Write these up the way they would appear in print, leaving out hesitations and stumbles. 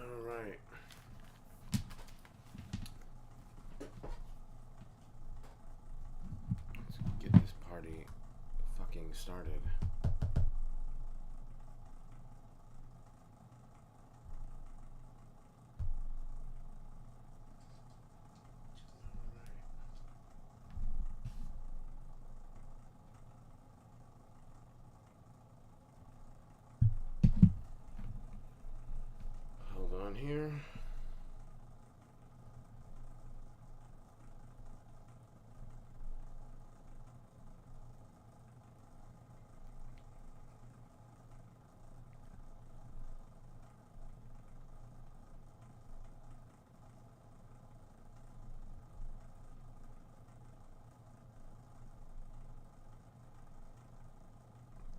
Alright. Let's get this party fucking started. Hold on here.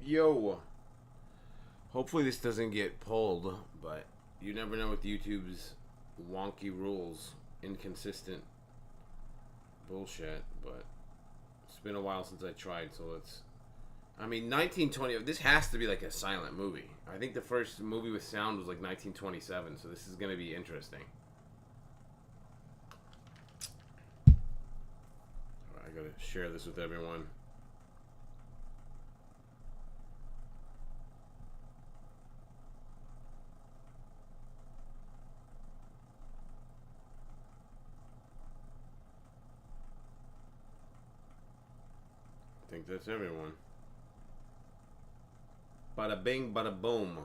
Yo. Hopefully this doesn't get pulled, but you never know with YouTube's wonky rules, inconsistent bullshit, but it's been a while since I tried, so let's... I mean, 1920... This has to be like a silent movie. I think the first movie with sound was like 1927, so this is going to be interesting. I gotta share this with everyone. I think that's everyone. Bada bing, bada boom.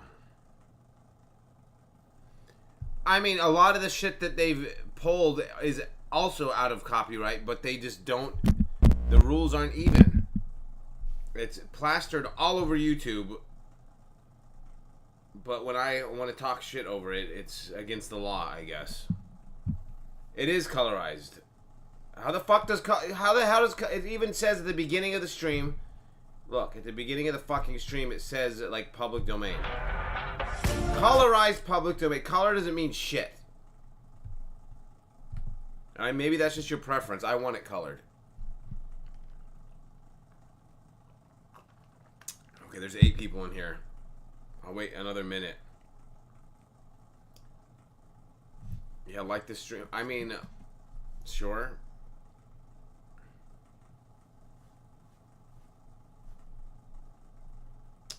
I mean, a lot of the shit that they've pulled is also out of copyright, but they just don't... The rules aren't even. It's plastered all over YouTube, but when I want to talk shit over it, it's against the law, I guess. It is colorized. How the fuck does... How the hell does... It even says at the beginning of the stream... Look, at the beginning of the fucking stream, it says, like, public domain. Colorized public domain. Color doesn't mean shit. Alright, maybe that's just your preference. I want it colored. Okay, there's 8 people in here. I'll wait another minute. Yeah, like this stream. I mean, sure.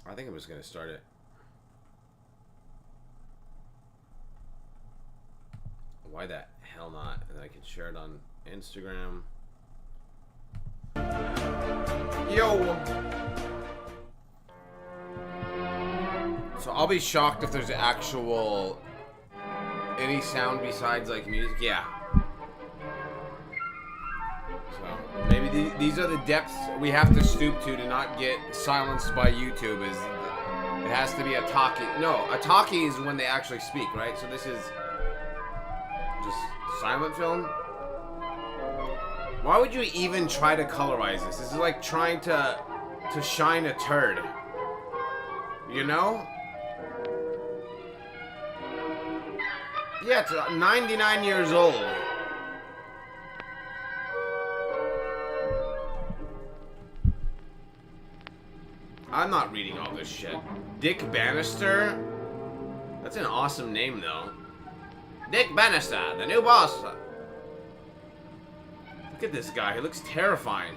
I think I'm just going to start it. Why the hell not? And I can share it on Instagram. Yo! So I'll be shocked if there's actual... any sound besides, like, music. Yeah. So maybe these are the depths we have to stoop to not get silenced by YouTube. Is it has to be a talkie? No, a talkie is when they actually speak, right? So this is just silent film. Why would you even try to colorize this? This is like trying to shine a turd. You know? Yeah, it's 99 years old. I'm not reading all this shit. Dick Bannister? That's an awesome name, though. Dick Bannister, the new boss. Look at this guy. He looks terrifying.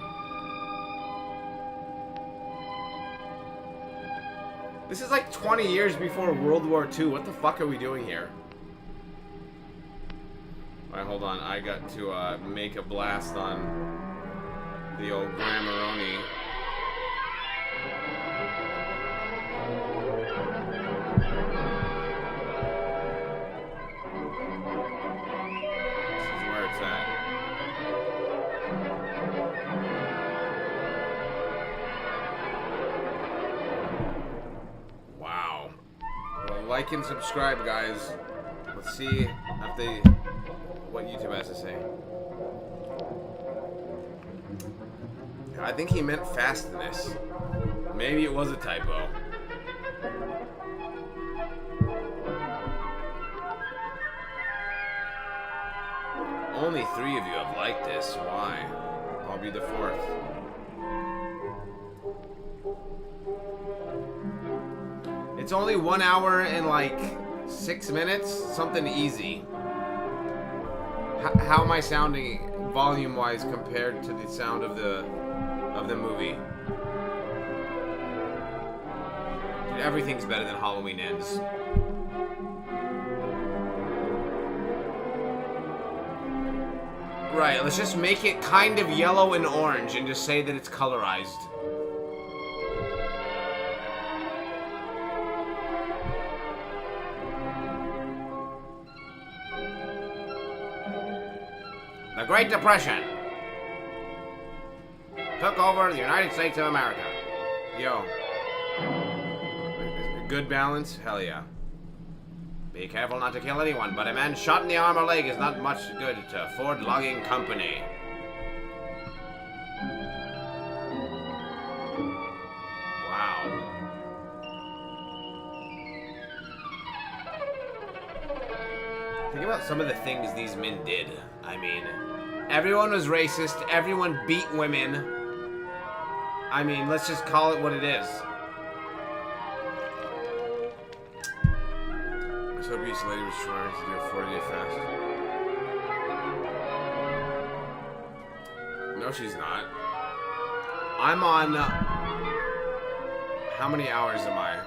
This is like 20 years before World War II. What the fuck are we doing here? Alright, hold on. I got to make a blast on the old Grammaroni. Like and subscribe, guys. Let's see what YouTube has to say. I think he meant fastness. Maybe it was a typo. Only 3 of you have liked this. Why? I'll be the 4th. It's only 1 hour and like 6 minutes? Something easy. How am I sounding volume-wise compared to the sound of the movie? Dude, everything's better than Halloween Ends. Right, let's just make it kind of yellow and orange and just say that it's colorized. The Great Depression took over the United States of America. Yo. Good balance? Hell yeah. Be careful not to kill anyone, but a man shot in the arm or leg is not much good to Ford Logging Company. Wow. Think about some of the things these men did. I mean, everyone was racist, everyone beat women. I mean, let's just call it what it is. I hope this lady was trying to do a 40-day fast. No, she's not. I'm on... how many hours am I?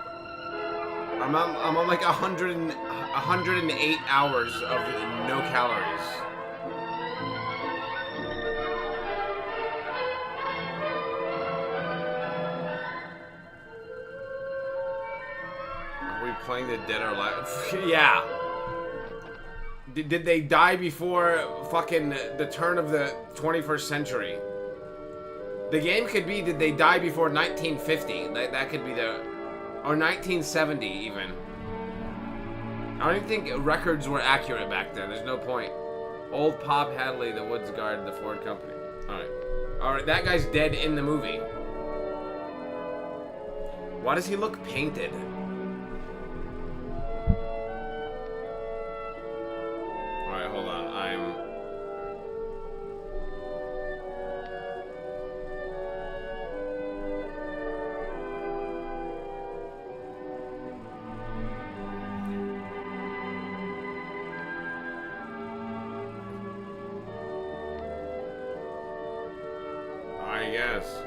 I'm on like 108 hours of no calories. Playing the Dead or Alive. Yeah. Did they die before fucking the turn of the 21st century? The game could be, did they die before 1950? That could be the... or 1970 even. I don't even think records were accurate back then. There's no point. Old Pop Hadley, the Woods Guard, the Ford Company. Alright. Alright, that guy's dead in the movie. Why does he look painted? Alright, hold on. I guess.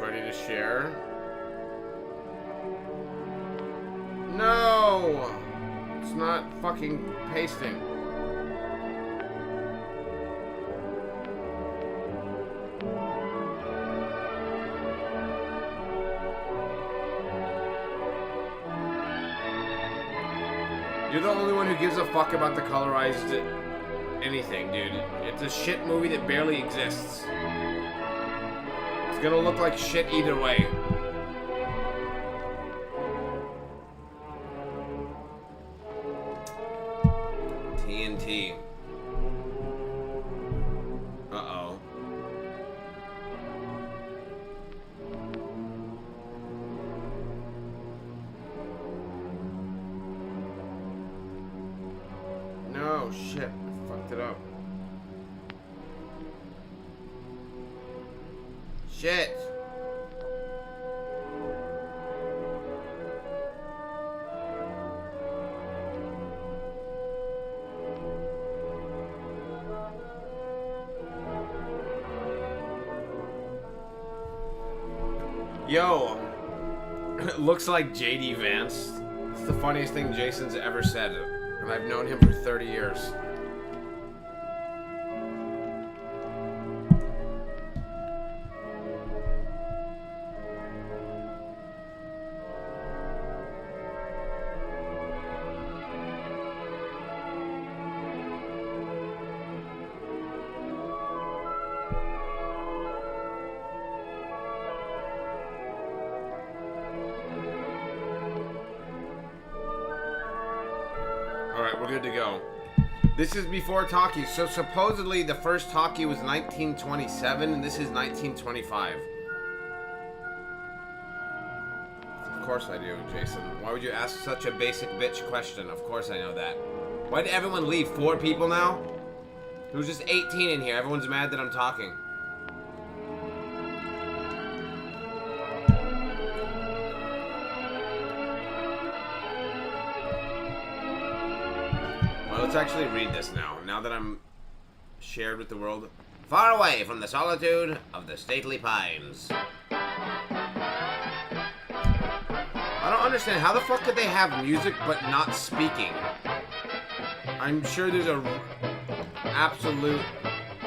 Ready to share. No! It's not fucking pasting. You're the only one who gives a fuck about the colorized anything, dude. It's a shit movie that barely exists. It's gonna look like shit either way. TNT. Uh-oh. No, shit. I fucked it up. Shit. Yo, it looks like JD Vance. It's the funniest thing Jason's ever said, and I've known him for 30 years. Alright, we're good to go. This is before talkie. So supposedly the first talkie was 1927 and this is 1925. Of course I do, Jason. Why would you ask such a basic bitch question? Of course I know that. Why did everyone leave? 4 people now? There was just 18 in here. Everyone's mad that I'm talking. Well, let's actually read this now. Now that I'm shared with the world. Far away from the solitude of the stately pines. I don't understand. How the fuck could they have music but not speaking? I'm sure there's a absolute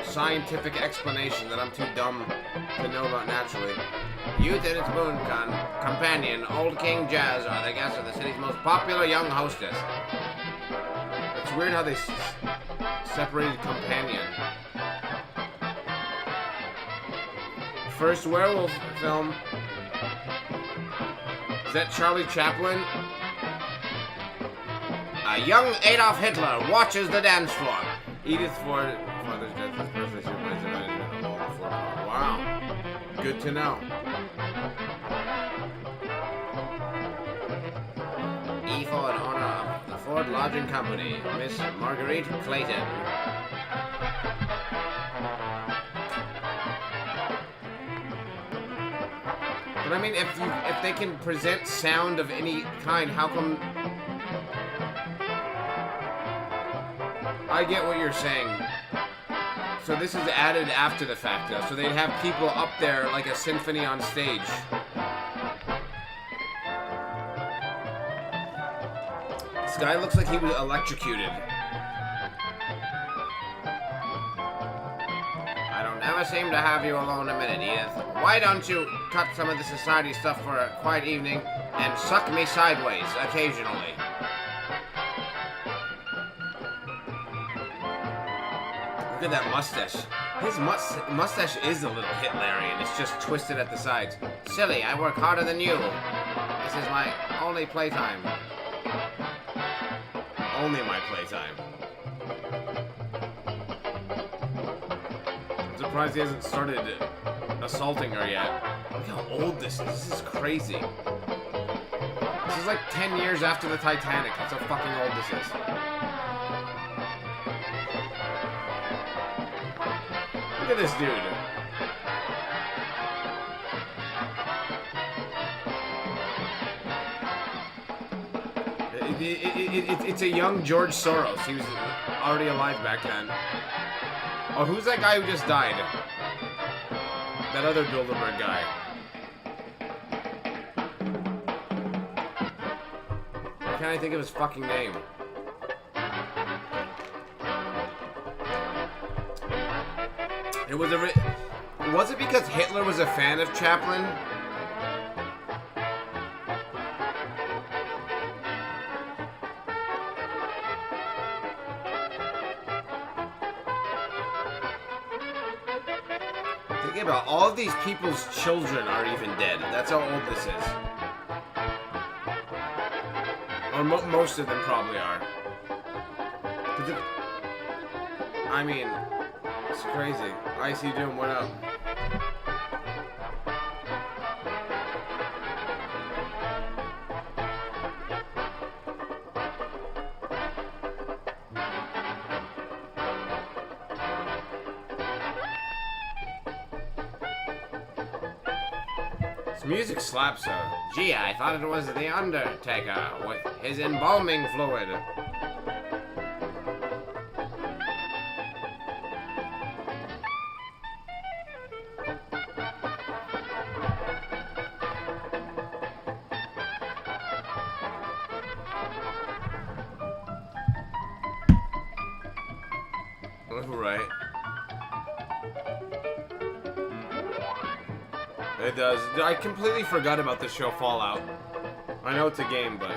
scientific explanation that I'm too dumb to know about naturally. Youth and its boon companion, Old King Jazz, are the guests of the city's most popular young hostess. It's weird how they separated companion. First werewolf film. Is that Charlie Chaplin? A young Adolf Hitler watches the dance floor. Edith Ford. Father's death. This person she plays in all the Ford. Wow. Good to know. E. Ford, owner of the Ford Lodging Company. Miss Marguerite Clayton. But I mean, if they can present sound of any kind, how come? I get what you're saying. So this is added after the fact, though. So they'd have people up there like a symphony on stage. This guy looks like he was electrocuted. I don't ever seem to have you alone a minute, Edith. Why don't you cut some of the society stuff for a quiet evening and suck me sideways occasionally? Look at that mustache. His mustache is a little Hitlerian. It's just twisted at the sides. Silly, I work harder than you. This is my only playtime. Only my playtime. I'm surprised he hasn't started assaulting her yet. Look how old this is. This is crazy. This is like 10 years after the Titanic. That's how fucking old this is. Look at this dude. It's a young George Soros. He was already alive back then. Oh, who's that guy who just died? That other Bilderberg guy. Why can't I think of his fucking name? It was was it because Hitler was a fan of Chaplin? Think about all of these people's children are even dead. That's how old this is. Or most of them probably are. I mean, it's crazy. Icy Doom, what up? This music slaps though. Gee, I thought it was The Undertaker with his embalming fluid. Right. It does. I completely forgot about the show Fallout. I know it's a game, but...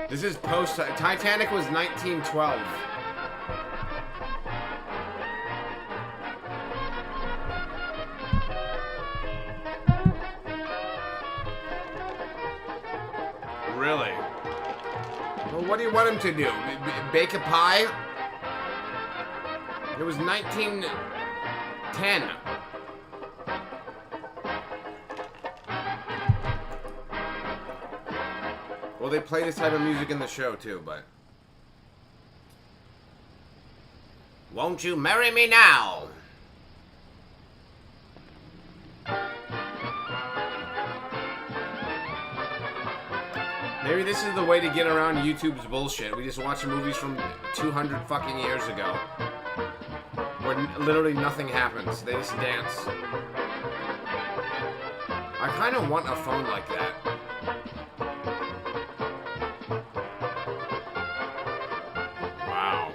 This is post... Titanic was 1912. Really? Well, what do you want him to do? Bake a pie? It was 1910. Well, they play this type of music in the show, too, but... Won't you marry me now? Maybe this is the way to get around YouTube's bullshit. We just watch movies from 200 fucking years ago. Where literally nothing happens. They just dance. I kind of want a phone like that. Wow.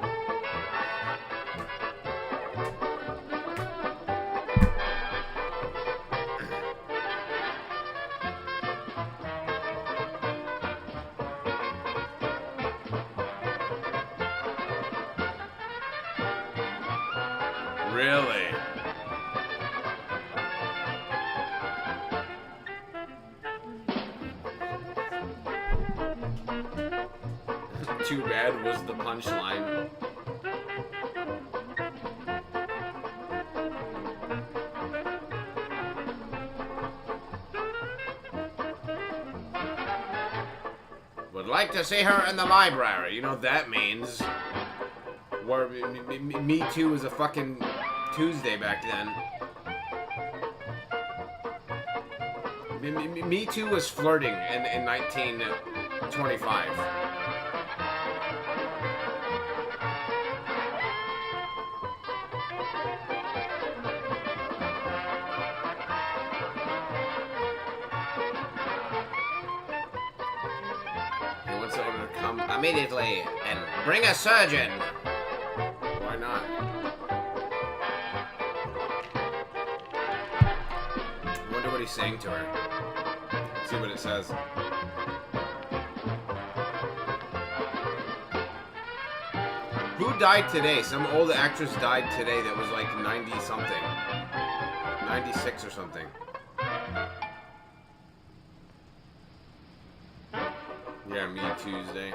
Really? Too bad was the punchline. Would like to see her in the library. You know what that means. Where Me Too was a fucking Tuesday back then. Me Too was flirting in 1925. He wants someone to come immediately and bring a surgeon. Why not? I wonder what he's saying to her. Let's see what it says. Who died today? Some old actress died today that was like 90-something. 96 or something. Yeah, Me Tuesday.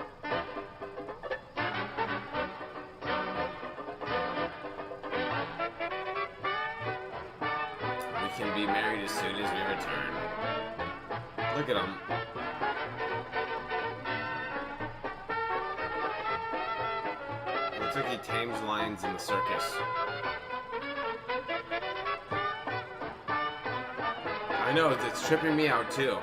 We can be married as soon as we return. Look at him. Looks like he tames lions in the circus. I know, it's tripping me out too.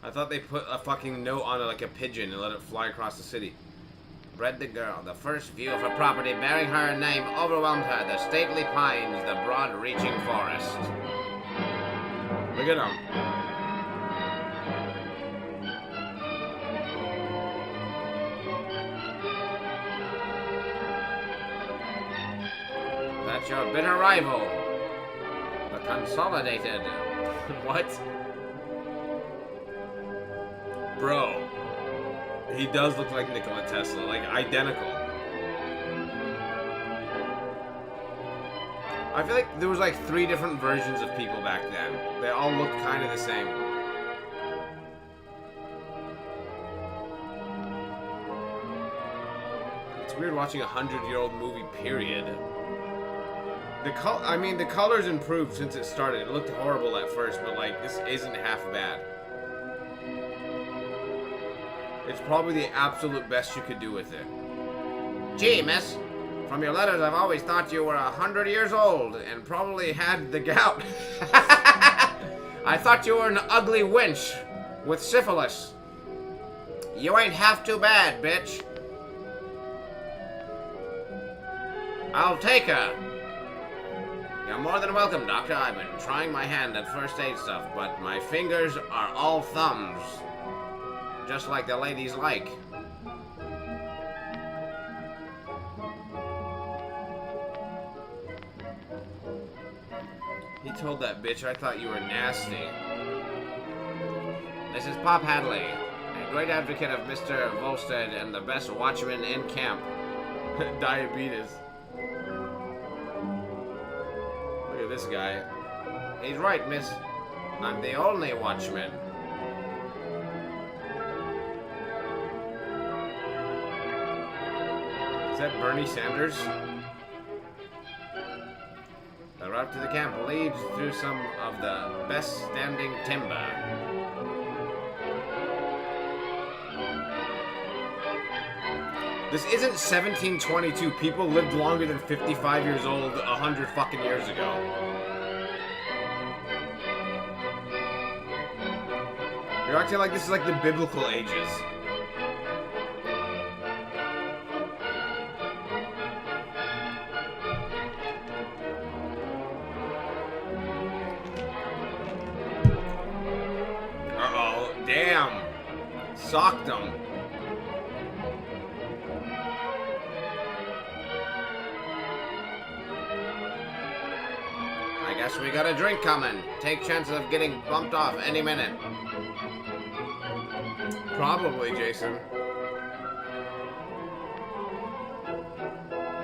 I thought they put a fucking note on it like a pigeon and let it fly across the city. Bred the girl. The first view of her property bearing her name overwhelmed her. The stately pines, the broad-reaching forest. Look at him. That's your bitter rival. The Consolidated. What? Bro. He does look like Nikola Tesla. Like, identical. I feel like there was like 3 different versions of people back then. They all looked kind of the same. It's weird watching a 100-year-old movie, period. The colors improved since it started. It looked horrible at first, but like, this isn't half bad. It's probably the absolute best you could do with it. Gee, miss. From your letters, I've always thought you were 100 years old and probably had the gout. I thought you were an ugly wench with syphilis. You ain't half too bad, bitch. I'll take her. You're more than welcome, Doctor. I've been trying my hand at first aid stuff, but my fingers are all thumbs. Just like the ladies like. He told that bitch, I thought you were nasty. This is Pop Hadley, a great advocate of Mr. Volstead and the best watchman in camp. Diabetes. Look at this guy. He's right, miss. I'm the only watchman. that Bernie Sanders? The route to the camp leads through some of the best standing timber. This isn't 1722. People lived longer than 55 years old 100 fucking years ago. You're acting like this is like the biblical ages. Uh-oh. Damn. Socked him. I guess we got a drink coming. Take chances of getting bumped off any minute. Probably, Jason.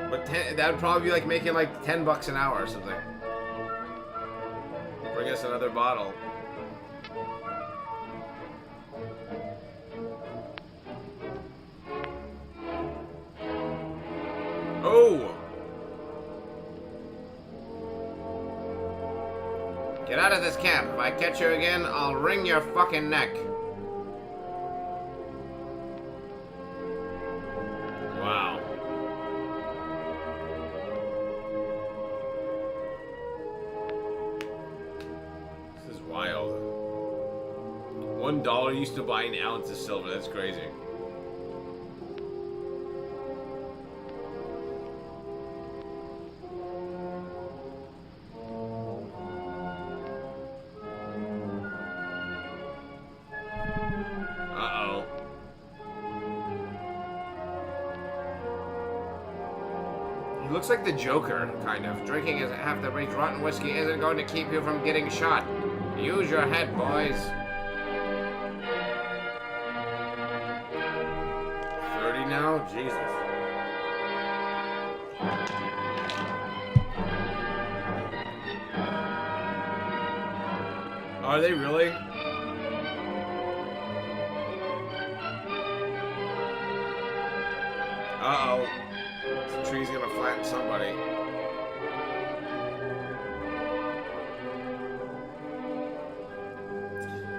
But that would probably be like making like $10 an hour or something. Bring us another bottle. Oh! Get out of this camp. If I catch you again, I'll wring your fucking neck. Wow. This is wild. $1 used to buy an ounce of silver. That's crazy. He looks like the Joker, kind of. Drinking is half the breach. Rotten whiskey isn't going to keep you from getting shot. Use your head, boys. 30 now? Jesus. Are they really? Uh-oh. The tree's gonna flatten somebody.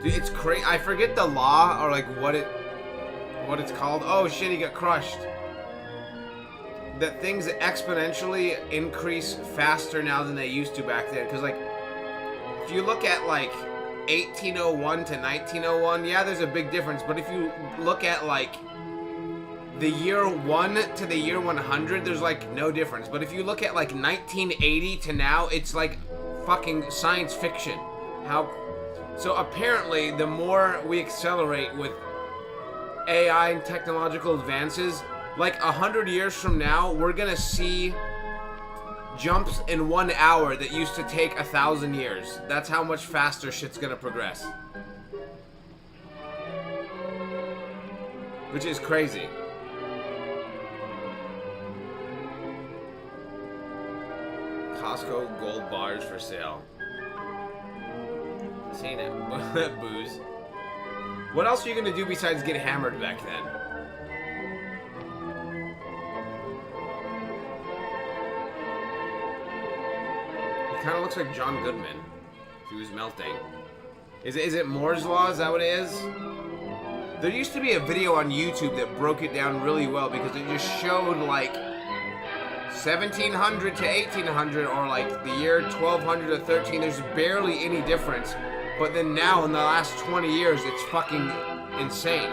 Dude, it's crazy. I forget the law or like what it's called. Oh shit, he got crushed. That things exponentially increase faster now than they used to back then. Because like, if you look at like 1801 to 1901, yeah, there's a big difference. But if you look at like the year 1 to the year 100, there's like no difference. But if you look at like 1980 to now, it's like fucking science fiction. So apparently the more we accelerate with AI and technological advances, like 100 years from now, we're gonna see jumps in 1 hour that used to take 1,000 years. That's how much faster shit's gonna progress. Which is crazy. Costco gold bars for sale. Seen it. Booze. What else are you gonna do besides get hammered back then? He kind of looks like John Goodman. If he was melting. Is it Moore's Law? Is that what it is? There used to be a video on YouTube that broke it down really well because it just showed like 1700 to 1800 or like the year 1200 to 13. There's barely any difference. But then now in the last 20 years, it's fucking insane.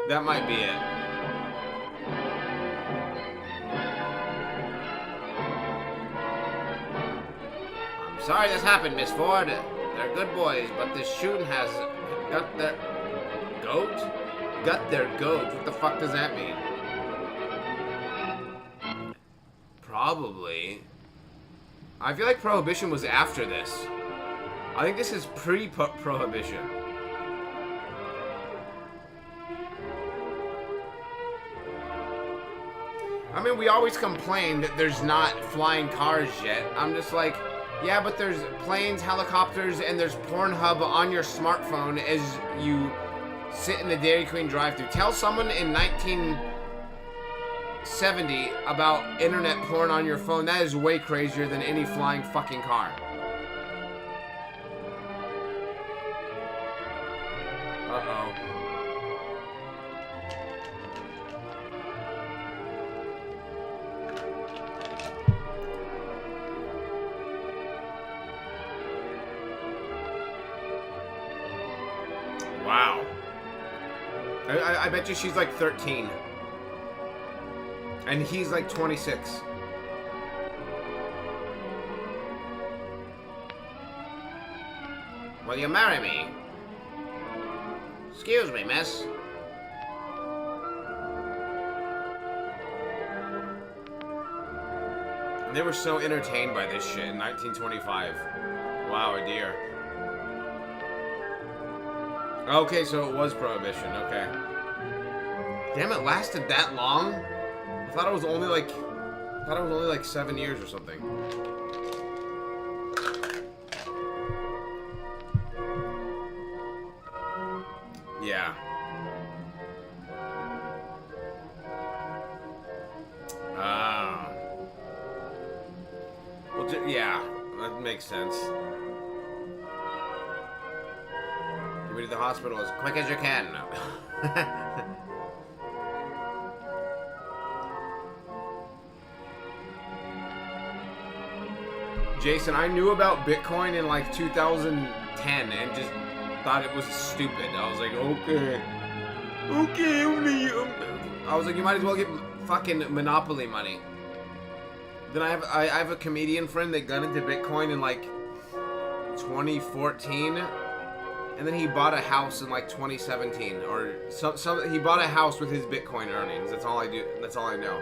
That might be it. I'm sorry this happened, Miss Ford. They're good boys, but this shooting has got their goat? Got their goat? What the fuck does that mean? Probably. I feel like Prohibition was after this. I think this is pre-Prohibition. I mean, we always complain that there's not flying cars yet. I'm just like, Yeah, but there's planes, helicopters, and there's Pornhub on your smartphone as you sit in the Dairy Queen drive-thru. Tell someone in 1970 about internet porn on your phone. That is way crazier than any flying fucking car. Uh-oh. Wow. I bet you she's like 13. And he's like 26. Will you marry me? Excuse me, miss. And they were so entertained by this shit in 1925. Wow, dear. Okay, so it was prohibition. Okay. Damn, it lasted that long? I thought it was only like 7 years or something. Yeah. Well, yeah, that makes sense. Get me to the hospital as quick as you can. Jason, I knew about Bitcoin in like 2010 and just thought it was stupid. I was like, okay, I was like, you might as well get fucking Monopoly money. Then I have a comedian friend that got into Bitcoin in like 2014, and then he bought a house in like 2017, or some he bought a house with his Bitcoin earnings. That's all I do. That's all I know.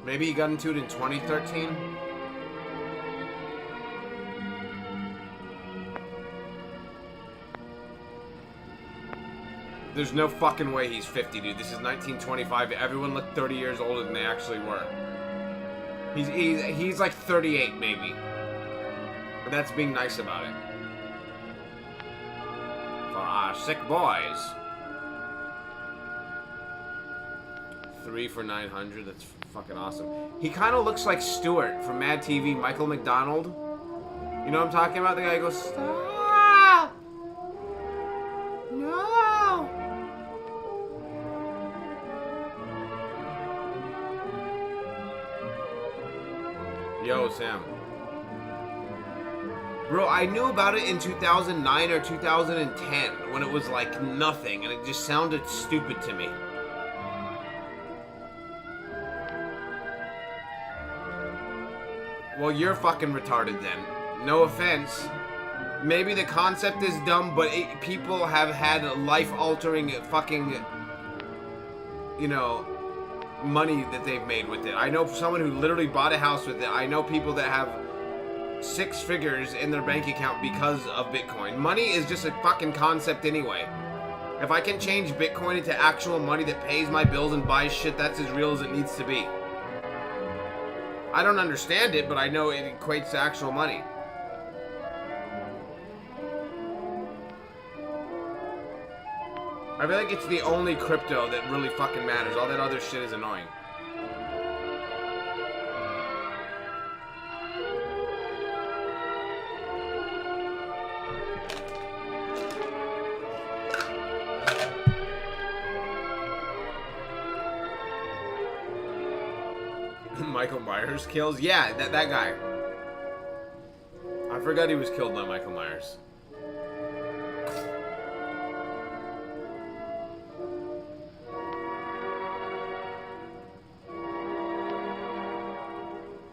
Maybe he got into it in 2013. There's no fucking way he's 50, dude. This is 1925. Everyone looked 30 years older than they actually were. He's like 38, maybe. But that's being nice about it. For our sick boys. 3 for 900. That's fucking awesome. He kind of looks like Stuart from Mad TV, Michael McDonald. You know what I'm talking about? The guy who goes, stop! No! Yo, Sam. Bro, I knew about it in 2009 or 2010 when it was like nothing and it just sounded stupid to me. Well, you're fucking retarded then. No offense. Maybe the concept is dumb, but people have had life-altering fucking, you know, money that they've made with it. I know someone who literally bought a house with it. I know people that have 6 figures in their bank account because of Bitcoin. Money is just a fucking concept anyway. If I can change Bitcoin into actual money that pays my bills and buys shit, that's as real as it needs to be. I don't understand it, but I know it equates to actual money. I feel like it's the only crypto that really fucking matters. All that other shit is annoying. Michael Myers kills? Yeah, that guy. I forgot he was killed by Michael Myers.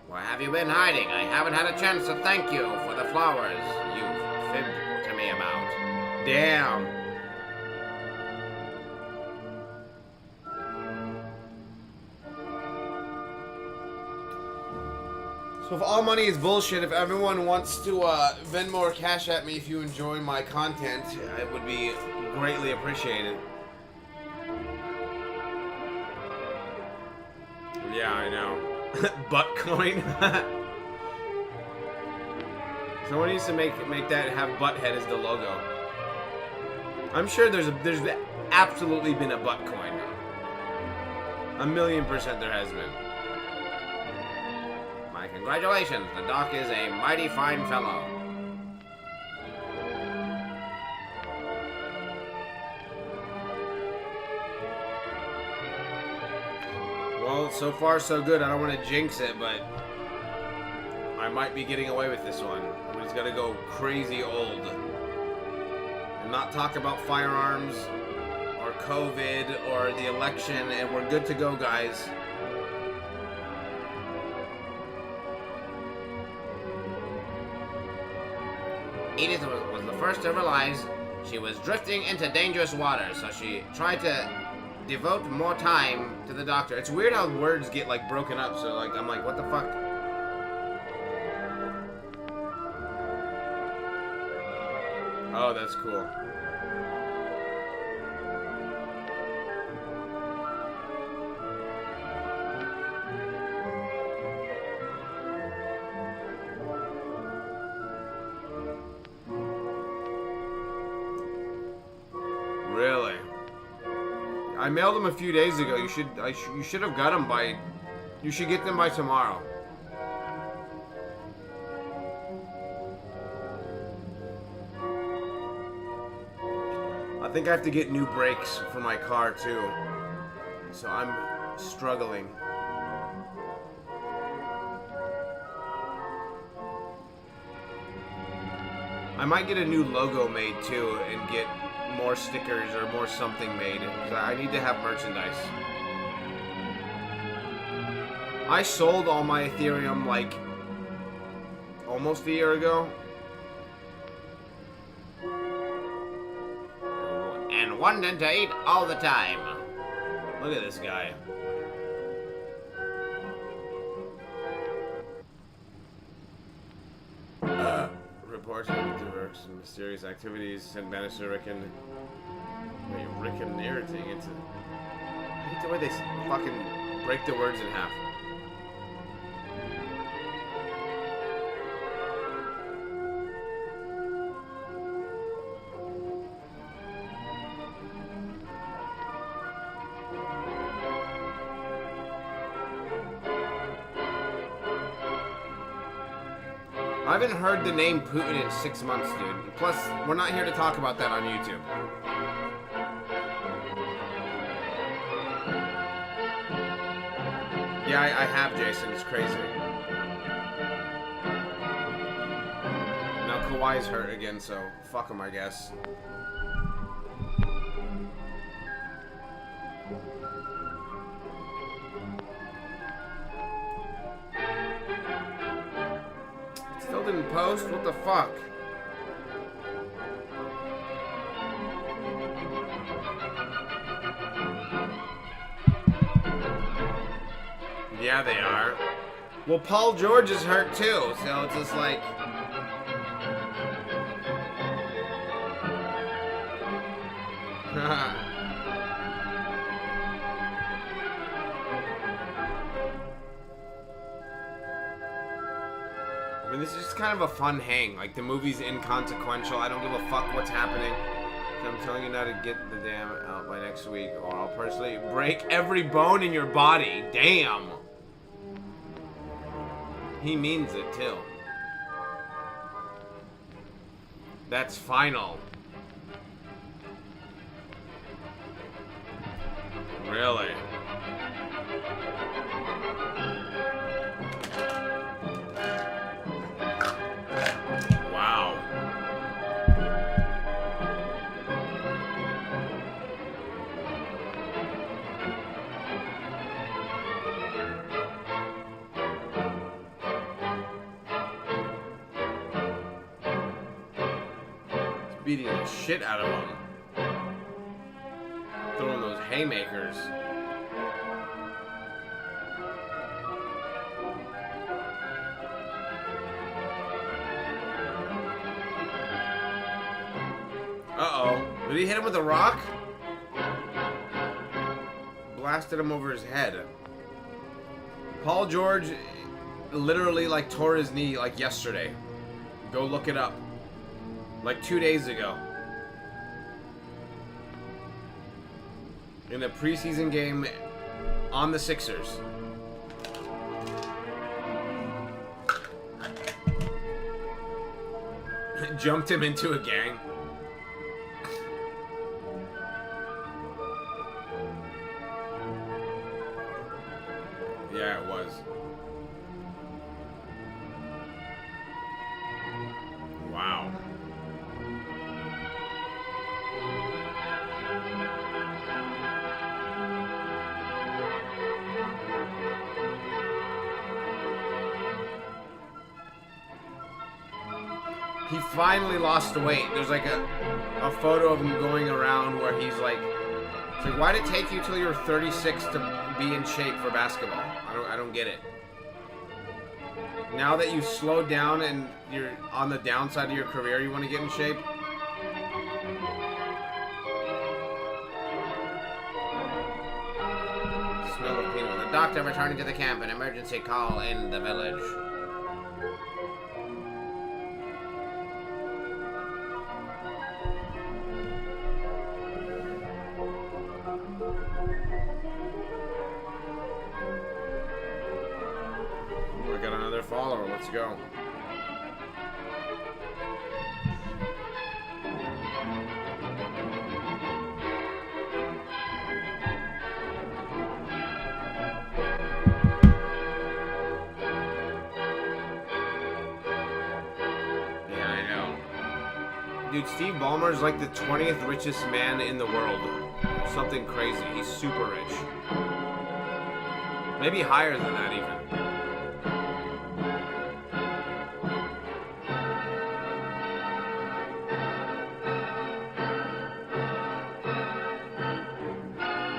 Where have you been hiding? I haven't had a chance to thank you for the flowers you've fibbed to me about. Damn. So if all money is bullshit, if everyone wants to Venmo or Cash at me if you enjoy my content, it would be greatly appreciated. Yeah, I know. Buttcoin. Someone needs to make that have Butthead as the logo. I'm sure there's absolutely been a butt coin. 1,000,000% there has been. My congratulations, the doc is a mighty fine fellow. Well, so far so good. I don't want to jinx it, but I might be getting away with this one. We just gotta go crazy old. And not talk about firearms, or COVID, or the election, and we're good to go, guys. Edith was the first to realize she was drifting into dangerous waters, so she tried to devote more time to the doctor. It's weird how words get, like, broken up, so, like, I'm like, what the fuck? Oh, that's cool. Really? I mailed them a few days ago. You should have got them by. You should get them by tomorrow. I think I have to get new brakes for my car too. So I'm struggling. I might get a new logo made too and get more stickers or more something made. I need to have merchandise. I sold all my Ethereum like almost a year ago. And wanted to eat all the time. Look at this guy. Reports of diverse and mysterious activities sent Bannister Rickon narrating into. I hate the way they fucking break the words in half. I haven't heard the name Putin in 6 months, dude. Plus, we're not here to talk about that on YouTube. Yeah, I have, Jason. It's crazy. Now Kawhi's hurt again, so fuck him, I guess. Still didn't post? What the fuck? Yeah, they are. Well, Paul George is hurt too, so it's just like... I mean, this is just kind of a fun hang. Like, the movie's inconsequential. I don't give a fuck what's happening. So I'm telling you now to get the damn out by next week, or I'll personally break every bone in your body. Damn. He means it, too. That's final. Really? Wow. It's beating the shit out of him. Throwing those haymakers. Uh-oh. Did he hit him with a rock? Blasted him over his head. Paul George literally, like, tore his knee, like, yesterday. Go look it up. Like 2 days ago. In a preseason game on the Sixers. Jumped him into a gang. Yeah, it was. Wow. He finally lost the weight. There's like a photo of him going around where he's like, it's like, why did it take you till you were 36 to be in shape for basketball? I don't get it. Now that you've slowed down and you're on the downside of your career, you want to get in shape? Smell of people. The doctor returning to the camp. An emergency call in the village. We got another follower. Let's go. Yeah, I know. Dude, Steve Ballmer's like the 20th richest man in the world. Something crazy. He's super rich. Maybe higher than that even.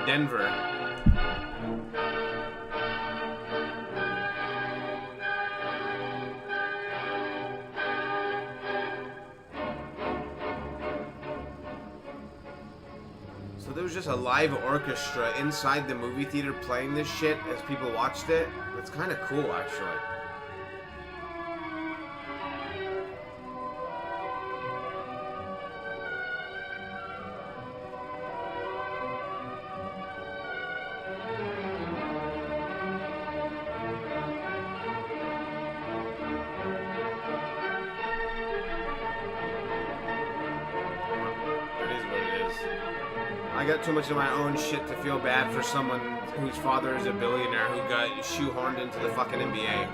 Denver. So there was just a live orchestra inside the movie theater playing this shit as people watched it. It's kind of cool, actually. I got too much of my own shit to feel bad for someone whose father is a billionaire who got shoehorned into the fucking NBA.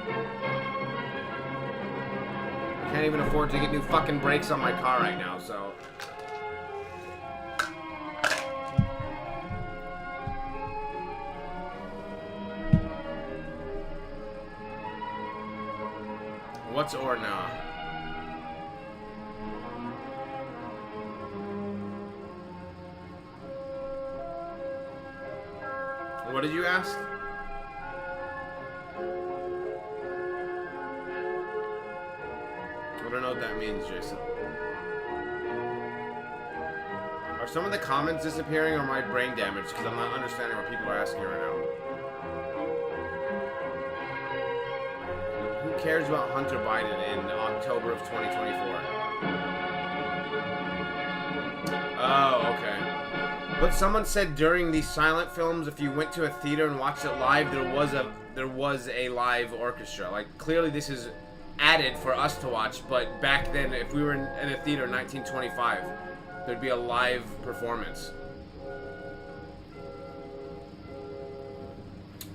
I can't even afford to get new fucking brakes on my car right now, so... What's or nah? What did you ask? I don't know what that means, Jason. Are some of the comments disappearing or my brain damaged? Because I'm not understanding what people are asking right now. Who cares about Hunter Biden in October of 2024? Oh, okay. But someone said during these silent films, if you went to a theater and watched it live, there was a live orchestra. Like, clearly this is added for us to watch, but back then, if we were in a theater in 1925, there'd be a live performance.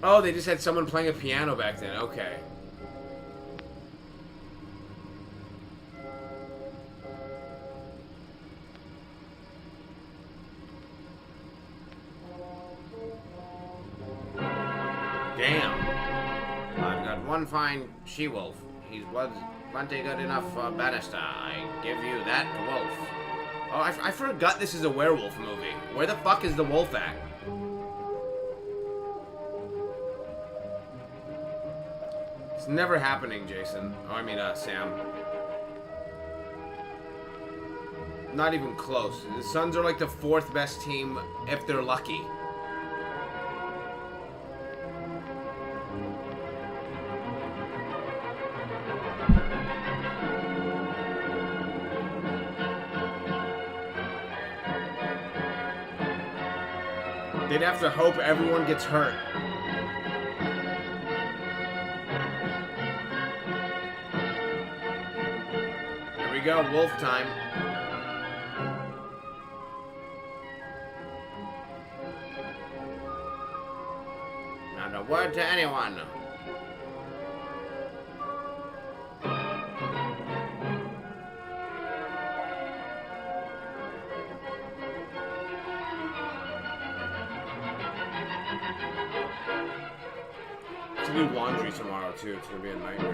Oh, they just had someone playing a piano back then. Okay. Damn. I've got one fine she-wolf. He's plenty good enough for Bannister. I give you that wolf. Oh, I forgot this is a werewolf movie. Where the fuck is the wolf at? It's never happening, Jason. Oh, I mean, Sam. Not even close. The Suns are like the 4th best team if they're lucky. You'd have to hope everyone gets hurt. Here we go, wolf time. Not a word to anyone. To do laundry tomorrow too. It's gonna be a nightmare.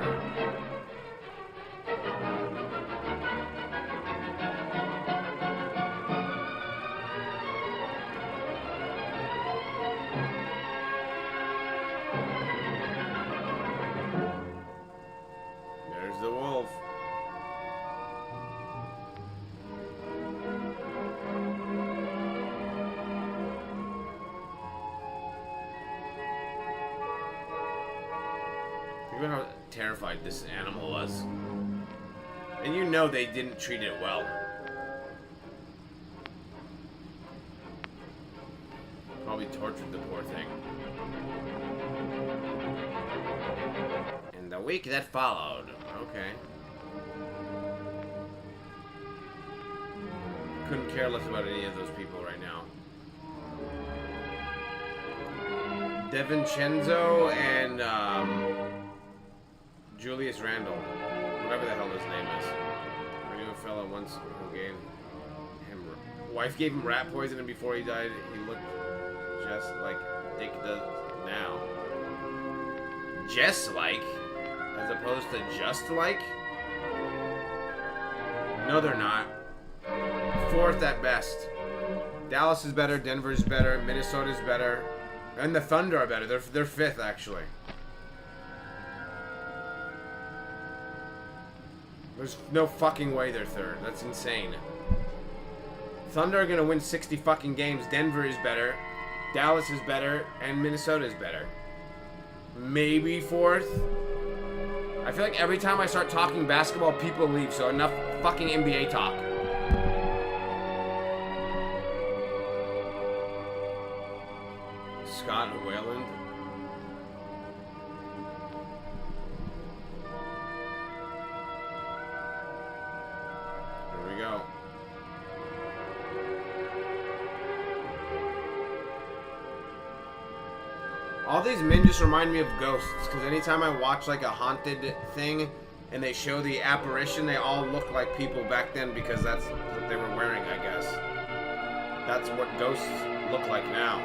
There's the wolf. Think about how terrified this animal was. And you know they didn't treat it well. Probably tortured the poor thing. In the week that followed. Okay. Couldn't care less about any of those people right now. DeVincenzo and Julius Randle, whatever the hell his name is. I knew a fella once who gave him, wife gave him rat poison, and before he died, he looked just like Dick does now. Just like, as opposed to just like. No, they're not. Fourth at best. Dallas is better. Denver's better. Minnesota's better. And the Thunder are better. They're fifth, actually. There's no fucking way they're third. That's insane. Thunder are gonna win 60 fucking games. Denver is better. Dallas is better. And Minnesota is better. Maybe fourth. I feel like every time I start talking basketball, people leave. So enough fucking NBA talk. Scott Wayland. Here we go. All these men just remind me of ghosts, because anytime I watch like a haunted thing and they show the apparition, they all look like people back then because that's what they were wearing, I guess. That's what ghosts look like now.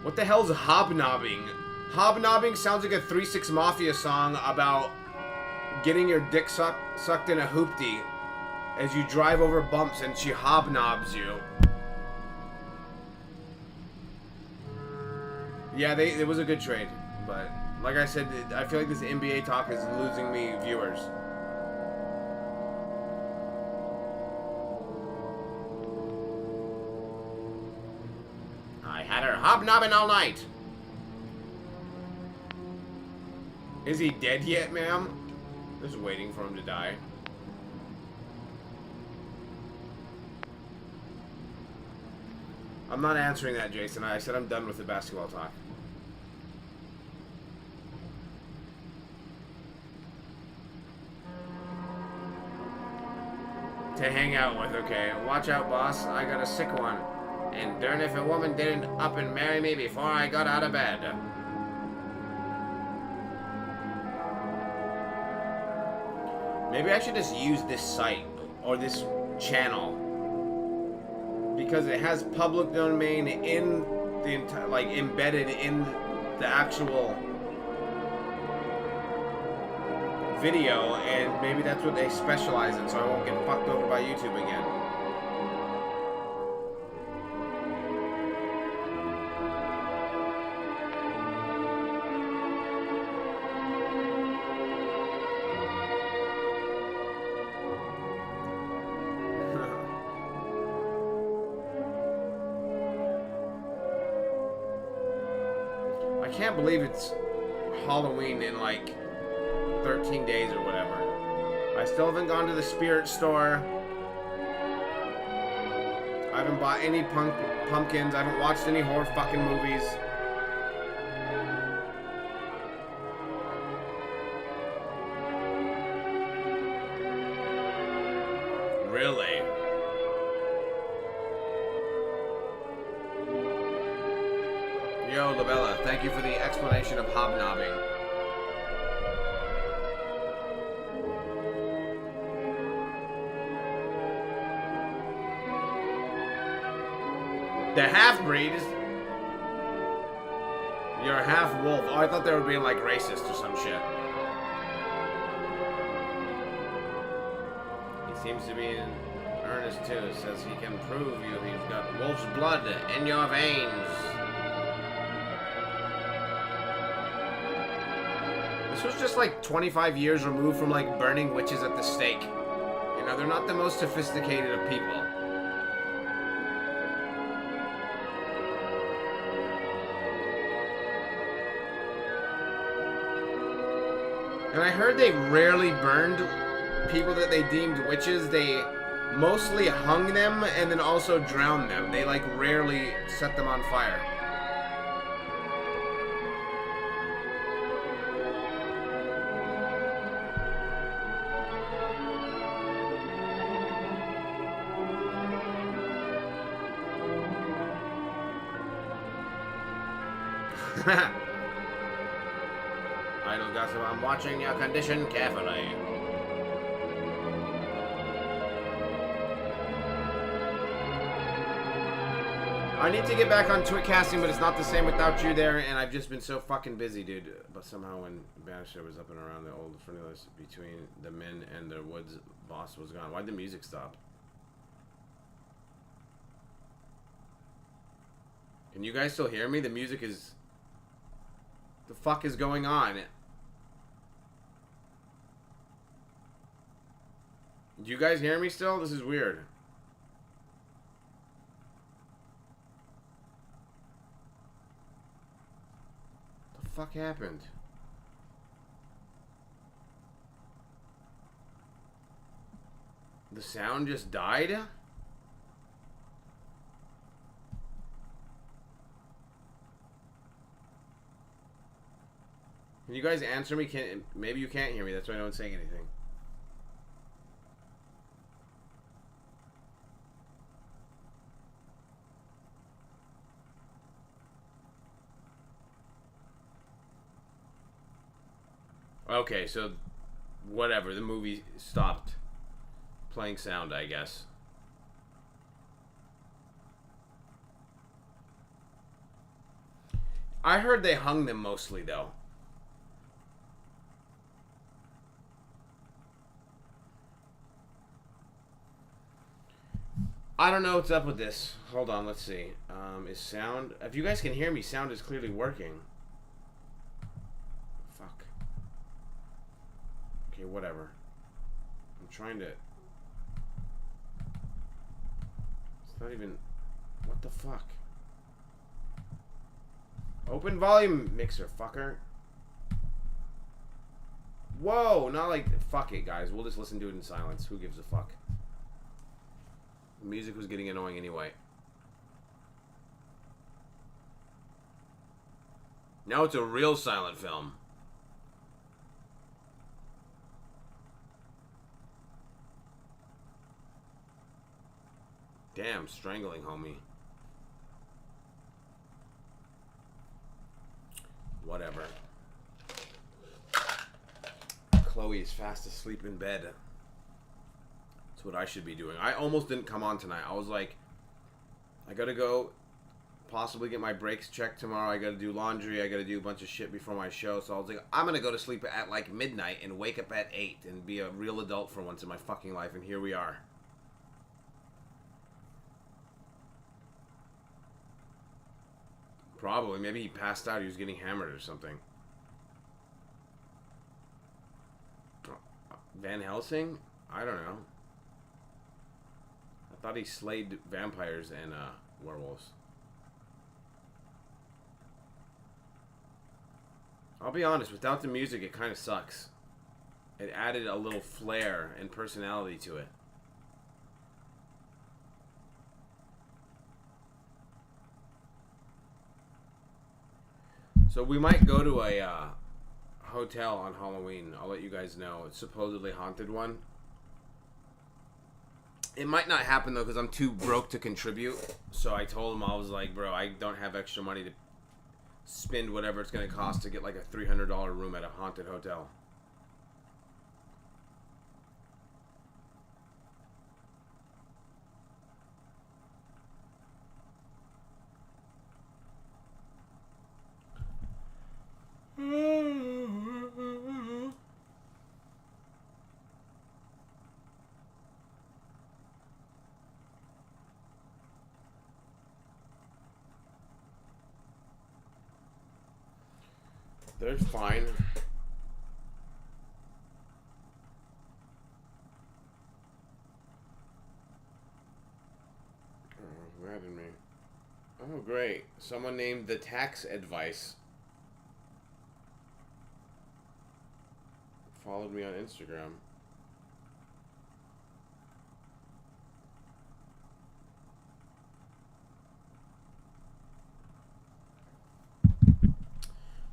What the hell is hobnobbing? Hobnobbing sounds like a 3 6 Mafia song about getting your dick sucked in a hoopty as you drive over bumps and she hobnobs you. Yeah, it was a good trade, but like I said, I feel like this NBA talk is losing me viewers. I had her hobnobbing all night. Is he dead yet, ma'am? Just waiting for him to die. I'm not answering that, Jason. I said I'm done with the basketball talk. To hang out with, okay. Watch out, boss. I got a sick one. And darn if a woman didn't up and marry me before I got out of bed. Maybe I should just use this site or this channel because it has public domain in the entire, like embedded in the actual video, and maybe that's what they specialize in, so I won't get fucked over by YouTube again. I can't believe it's Halloween in like 13 days or whatever. I still haven't gone to the spirit store. I haven't bought any pumpkins. I haven't watched any horror fucking movies. Really? Yo, Labella, thank you for the explanation of hobnobbing. The half-breed is... You're a half-wolf. Oh, I thought they were being, like, racist or some shit. He seems to be in earnest, too. Says he can prove you've got wolf's blood in your veins. This was just, like, 25 years removed from, like, burning witches at the stake. You know, they're not the most sophisticated of people. And I heard they rarely burned people that they deemed witches. They mostly hung them and then also drowned them. They, like, rarely set them on fire. Idle gossip, I'm watching your condition carefully. I need to get back on Twitcasting, but it's not the same without you there, and I've just been so fucking busy, dude. But somehow when Bannister was up and around, the old friendliness between the men and their woods boss was gone. Why'd the music stop? Can you guys still hear me? The music is... The fuck is going on? Do you guys hear me still? This is weird. What the fuck happened? The sound just died? Can you guys answer me? Maybe you can't hear me. That's why no one's saying anything. Okay, so whatever. The movie stopped playing sound, I guess. I heard they hung them mostly, though. I don't know what's up with this. Hold on, let's see. Is sound... If you guys can hear me, sound is clearly working. Fuck. Okay, whatever. I'm trying to... It's not even... What the fuck? Open volume mixer, fucker. Whoa, not like... Fuck it, guys. We'll just listen to it in silence. Who gives a fuck? The music was getting annoying anyway. Now it's a real silent film. Damn, strangling, homie. Whatever. Chloe is fast asleep in bed. That's what I should be doing. I almost didn't come on tonight. I was like, I gotta go possibly get my brakes checked tomorrow. I gotta do laundry. I gotta do a bunch of shit before my show. So I was like, I'm gonna go to sleep at like midnight and wake up at 8 and be a real adult for once in my fucking life. And here we are. Probably. Maybe he passed out. He was getting hammered or something. Van Helsing? I don't know. I thought he slayed vampires and werewolves. I'll be honest, without the music, it kind of sucks. It added a little flair and personality to it. So we might go to a hotel on Halloween. I'll let you guys know. It's supposedly haunted one. It might not happen though because I'm too broke to contribute. So I told him, I was like, bro, I don't have extra money to spend whatever it's gonna cost to get like a $300 room at a haunted hotel. They're fine. Oh, mad at me. Oh, great. Someone named the tax advice followed me on Instagram.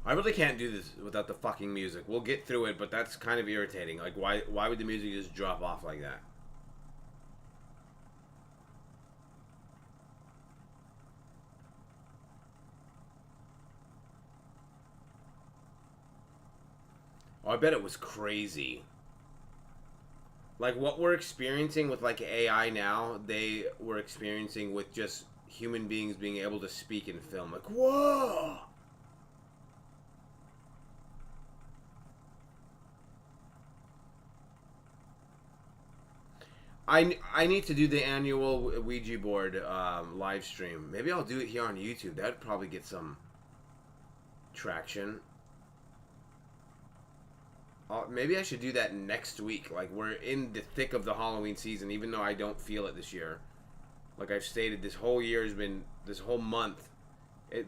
I really can't do this without the fucking music. We'll get through it, but that's kind of irritating. Like, why would the music just drop off like that? Oh, I bet it was crazy. Like, what we're experiencing with, like, AI now, they were experiencing with just human beings being able to speak and film. Like, whoa! I need to do the annual Ouija board live stream. Maybe I'll do it here on YouTube. That'd probably get some traction. Maybe I should do that next week. Like, we're in the thick of the Halloween season, even though I don't feel it this year. Like I've stated, this whole year has been, this whole month.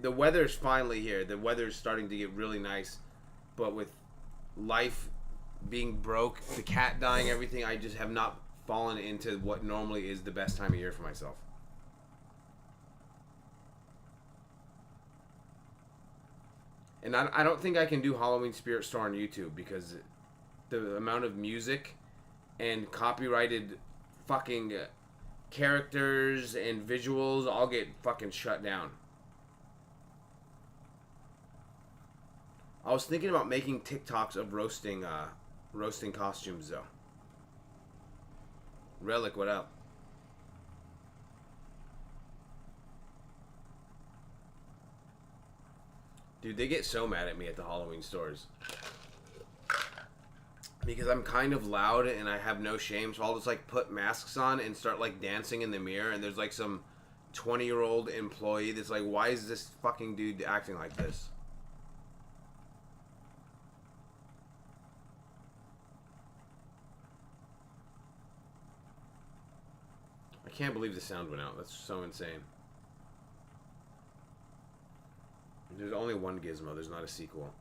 The weather's finally here. The weather's starting to get really nice. But with life being broke, the cat dying, everything, I just have not fallen into what normally is the best time of year for myself. And I don't think I can do Halloween Spirit Store on YouTube because the amount of music and copyrighted fucking characters and visuals all get fucking shut down. I was thinking about making TikToks of roasting costumes though. Relic, what up? Dude, they get so mad at me at the Halloween stores. Because I'm kind of loud and I have no shame, so I'll just like put masks on and start like dancing in the mirror, and there's like some 20-year-old employee that's like, why is this fucking dude acting like this? I can't believe the sound went out. That's so insane. There's only one gizmo. There's not a sequel.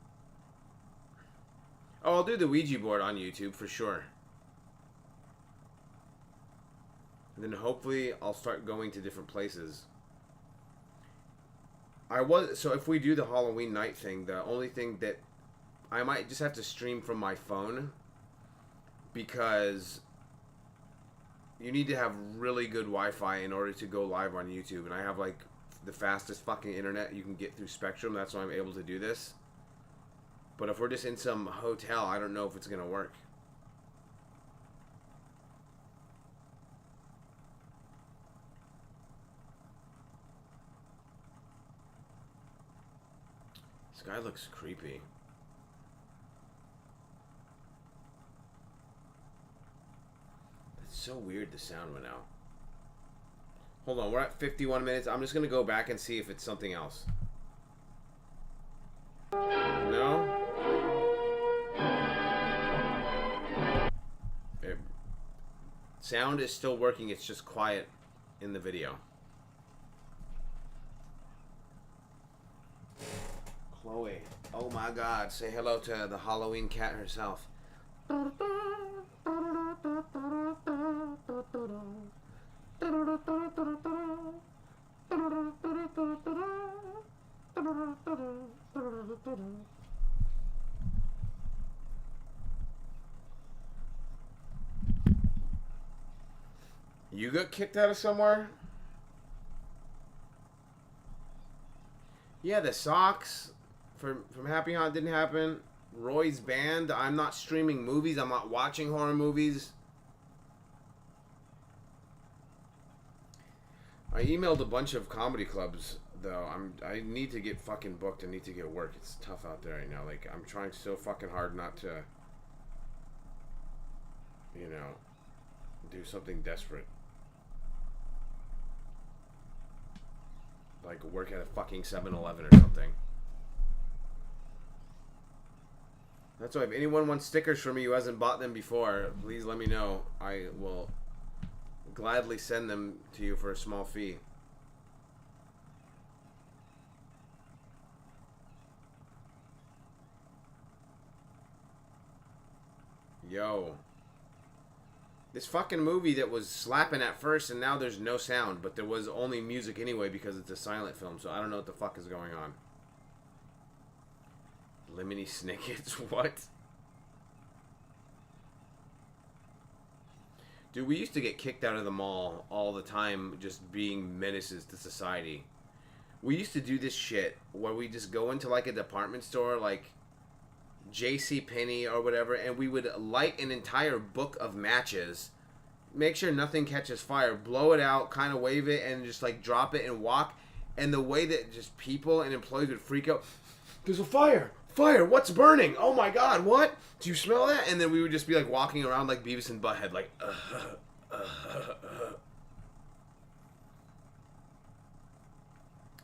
Oh, I'll do the Ouija board on YouTube for sure. And then hopefully I'll start going to different places. So if we do the Halloween night thing, the only thing that I might just have to stream from my phone, because you need to have really good Wi-Fi in order to go live on YouTube, and I have like the fastest fucking internet you can get through Spectrum. That's why I'm able to do this. But if we're just in some hotel, I don't know if it's gonna work. This guy looks creepy. That's so weird, the sound went out. Hold on, we're at 51 minutes. I'm just gonna go back and see if it's something else. No? Sound is still working, it's just quiet in the video. Chloe, oh my god, say hello to the Halloween cat herself. You got kicked out of somewhere? Yeah, the socks from Happy Hunt didn't happen. Roy's banned. I'm not streaming movies. I'm not watching horror movies. I emailed a bunch of comedy clubs though. I need to get fucking booked. I need to get work. It's tough out there right now. Like I'm trying so fucking hard not to, you know, do something desperate. Like work at a fucking 7-Eleven or something. That's why if anyone wants stickers from me who hasn't bought them before, please let me know. I will gladly send them to you for a small fee. Yo. This fucking movie that was slapping at first and now there's no sound, but there was only music anyway because it's a silent film, so I don't know what the fuck is going on. Lemony Snickets? What? Dude, we used to get kicked out of the mall all the time just being menaces to society. We used to do this shit where we just go into like a department store like JCPenney or whatever, and we would light an entire book of matches, make sure nothing catches fire, blow it out, kind of wave it, and just like drop it and walk. And the way that just people and employees would freak out, there's a fire! Fire! What's burning? Oh my god, what? Do you smell that? And then we would just be like walking around like Beavis and Butthead, like,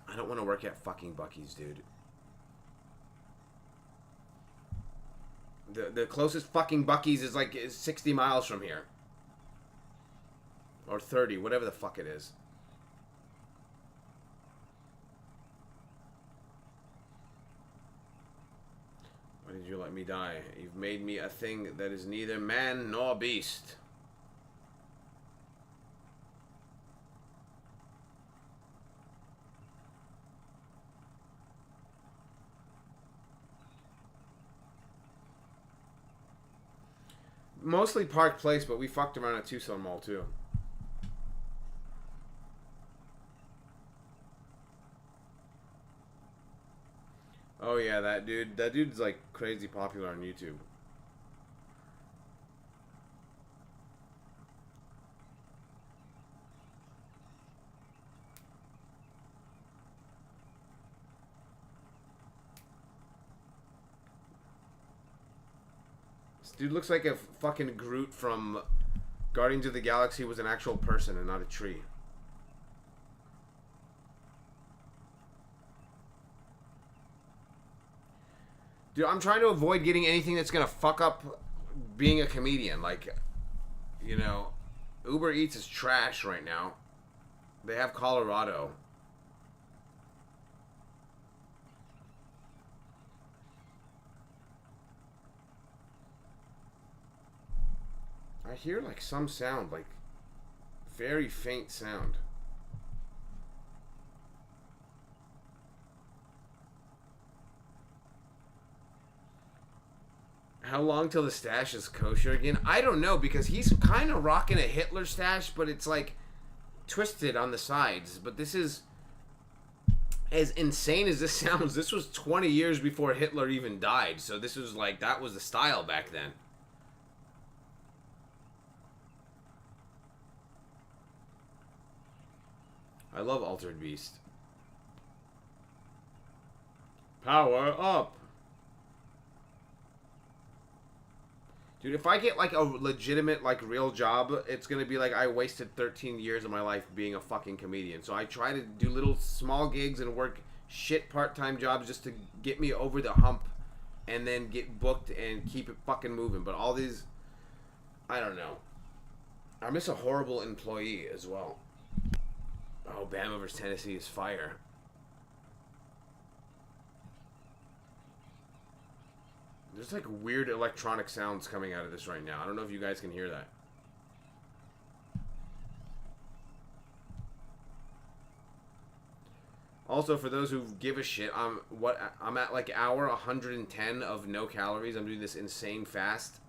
I don't want to work at fucking Buc-ee's, dude. The closest fucking Buc-ee's is like 60 miles from here. Or 30, whatever the fuck it is. Why did you let me die? You've made me a thing that is neither man nor beast. Mostly Park Place, but we fucked around at Tucson Mall too. Oh yeah, that dude. That dude's like crazy popular on YouTube. This dude looks like a fucking Groot from Guardians of the Galaxy was an actual person and not a tree. Dude, I'm trying to avoid getting anything that's gonna fuck up being a comedian. Like, you know, Uber Eats is trash right now. They have Colorado. I hear like some sound, like very faint sound. How long till the stash is kosher again? I don't know, because he's kind of rocking a Hitler stash, but it's like twisted on the sides. But this is, as insane as this sounds, this was 20 years before Hitler even died. So this was like, that was the style back then. I love Altered Beast. Power up. Dude, if I get like a legitimate, like real job, it's gonna be like I wasted 13 years of my life being a fucking comedian. So I try to do little small gigs and work shit part-time jobs just to get me over the hump and then get booked and keep it fucking moving. But all these, I don't know. I miss a horrible employee as well. Oh, Bama vs. Tennessee is fire. There's like weird electronic sounds coming out of this right now. I don't know if you guys can hear that. Also, for those who give a shit, I'm at like hour 110 of no calories. I'm doing this insane fast.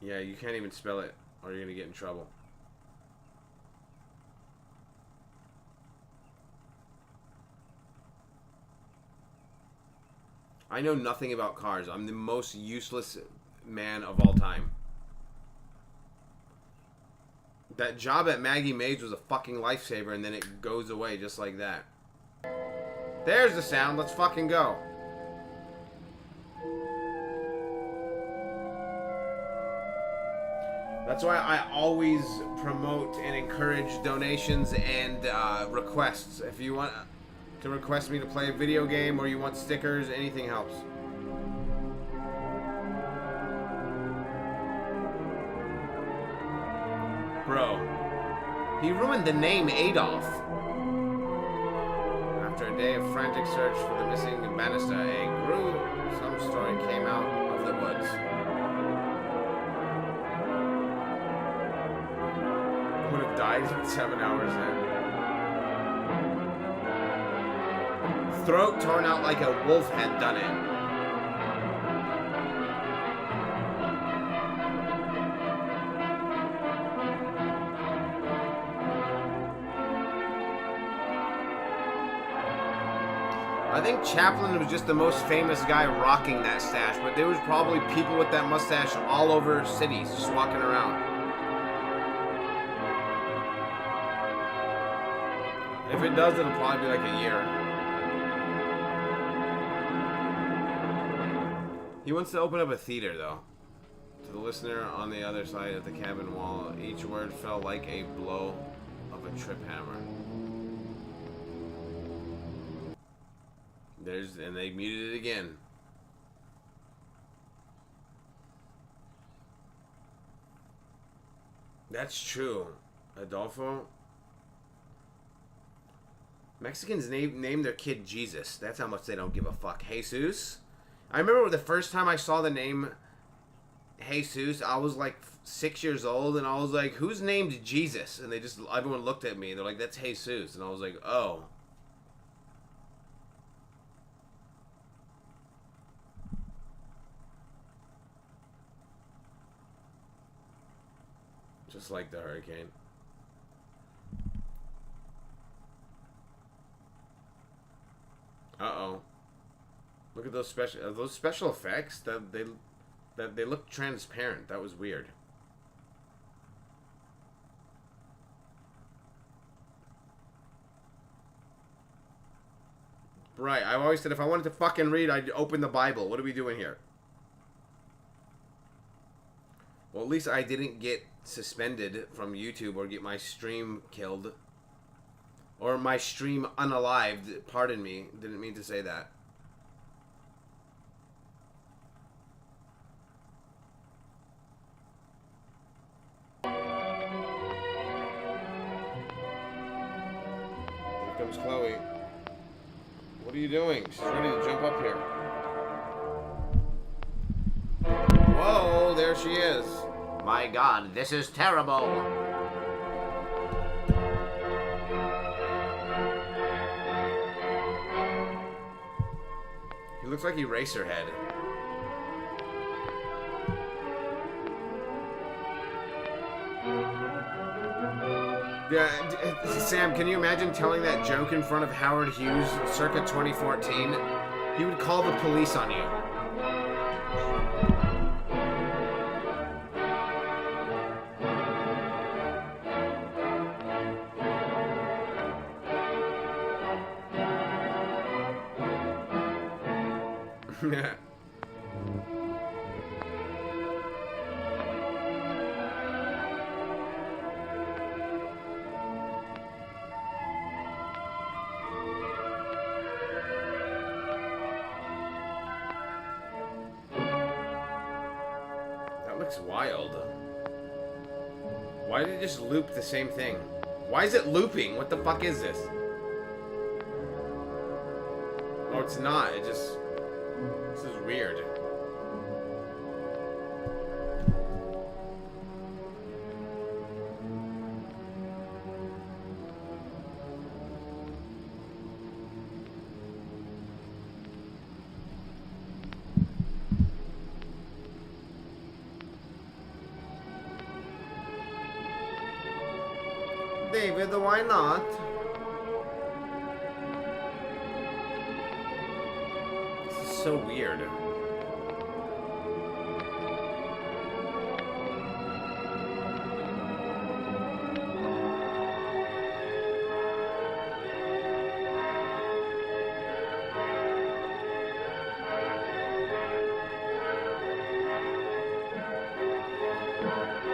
Yeah, you can't even spell it, or you're gonna get in trouble. I know nothing about cars. I'm the most useless man of all time. That job at Maggie Mae's was a fucking lifesaver, and then it goes away just like that. There's the sound. Let's fucking go. That's why I always promote and encourage donations and requests. If you want to request me to play a video game or you want stickers, anything helps. Bro, he ruined the name Adolf. After a day of frantic search for the missing banister, a gruesome story came out of the woods. Would have died in 7 hours then. Throat torn out like a wolf had done it. I think Chaplin was just the most famous guy rocking that stash, but there was probably people with that mustache all over cities just walking around. If it does, it'll probably be like a year. He wants to open up a theater, though. To the listener on the other side of the cabin wall, each word fell like a blow of a trip hammer. And they muted it again. That's true. Adolfo. Mexicans name their kid Jesus. That's how much they don't give a fuck. Jesus. I remember the first time I saw the name Jesus, I was like 6 years old, and I was like, who's named Jesus? And everyone looked at me, and they're like, that's Jesus. And I was like, oh. Just like the hurricane. Uh-oh. Look at those special effects. That they look transparent. That was weird. Right. I always said if I wanted to fucking read, I'd open the Bible. What are we doing here? Well, at least I didn't get suspended from YouTube or get my stream killed. Or my stream unalived. Pardon me. Didn't mean to say that. Here comes Chloe. What are you doing? She's ready to jump up here. Whoa, there she is. My God, this is terrible. He looks like Eraserhead. Yeah, Sam, can you imagine telling that joke in front of Howard Hughes circa 2014? He would call the police on you. Yeah. That looks wild. Why did it just loop the same thing? Why is it looping? What the fuck is this? Oh, it's not. It just... This is weird. David, why not? This is so weird.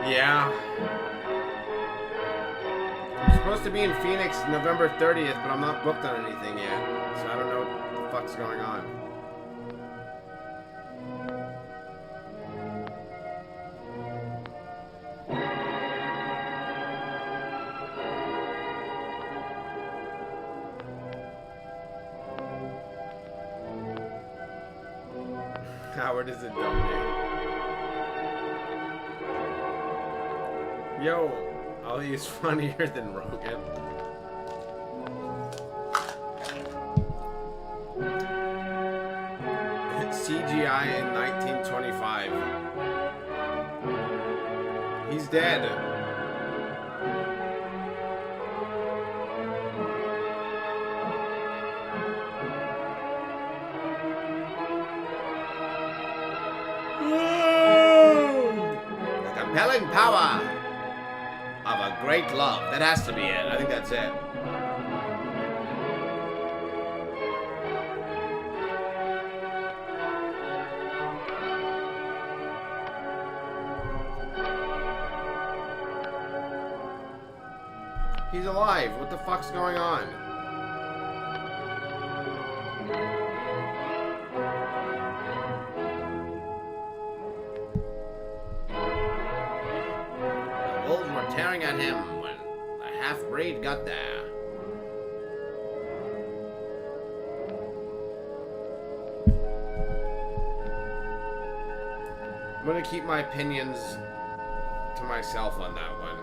Yeah. I'm supposed to be in Phoenix November 30th, but I'm not booked on anything yet. So I don't know what the fuck's going on. Howard is a dumb name. Yo, Ali is funnier than Rogan. CGI in 1925. He's dead. The compelling power of a great love. That has to be it. I think that's it. He's alive. What the fuck's going on? The wolves were tearing at him when the half-breed got there. I'm gonna keep my opinions to myself on that one.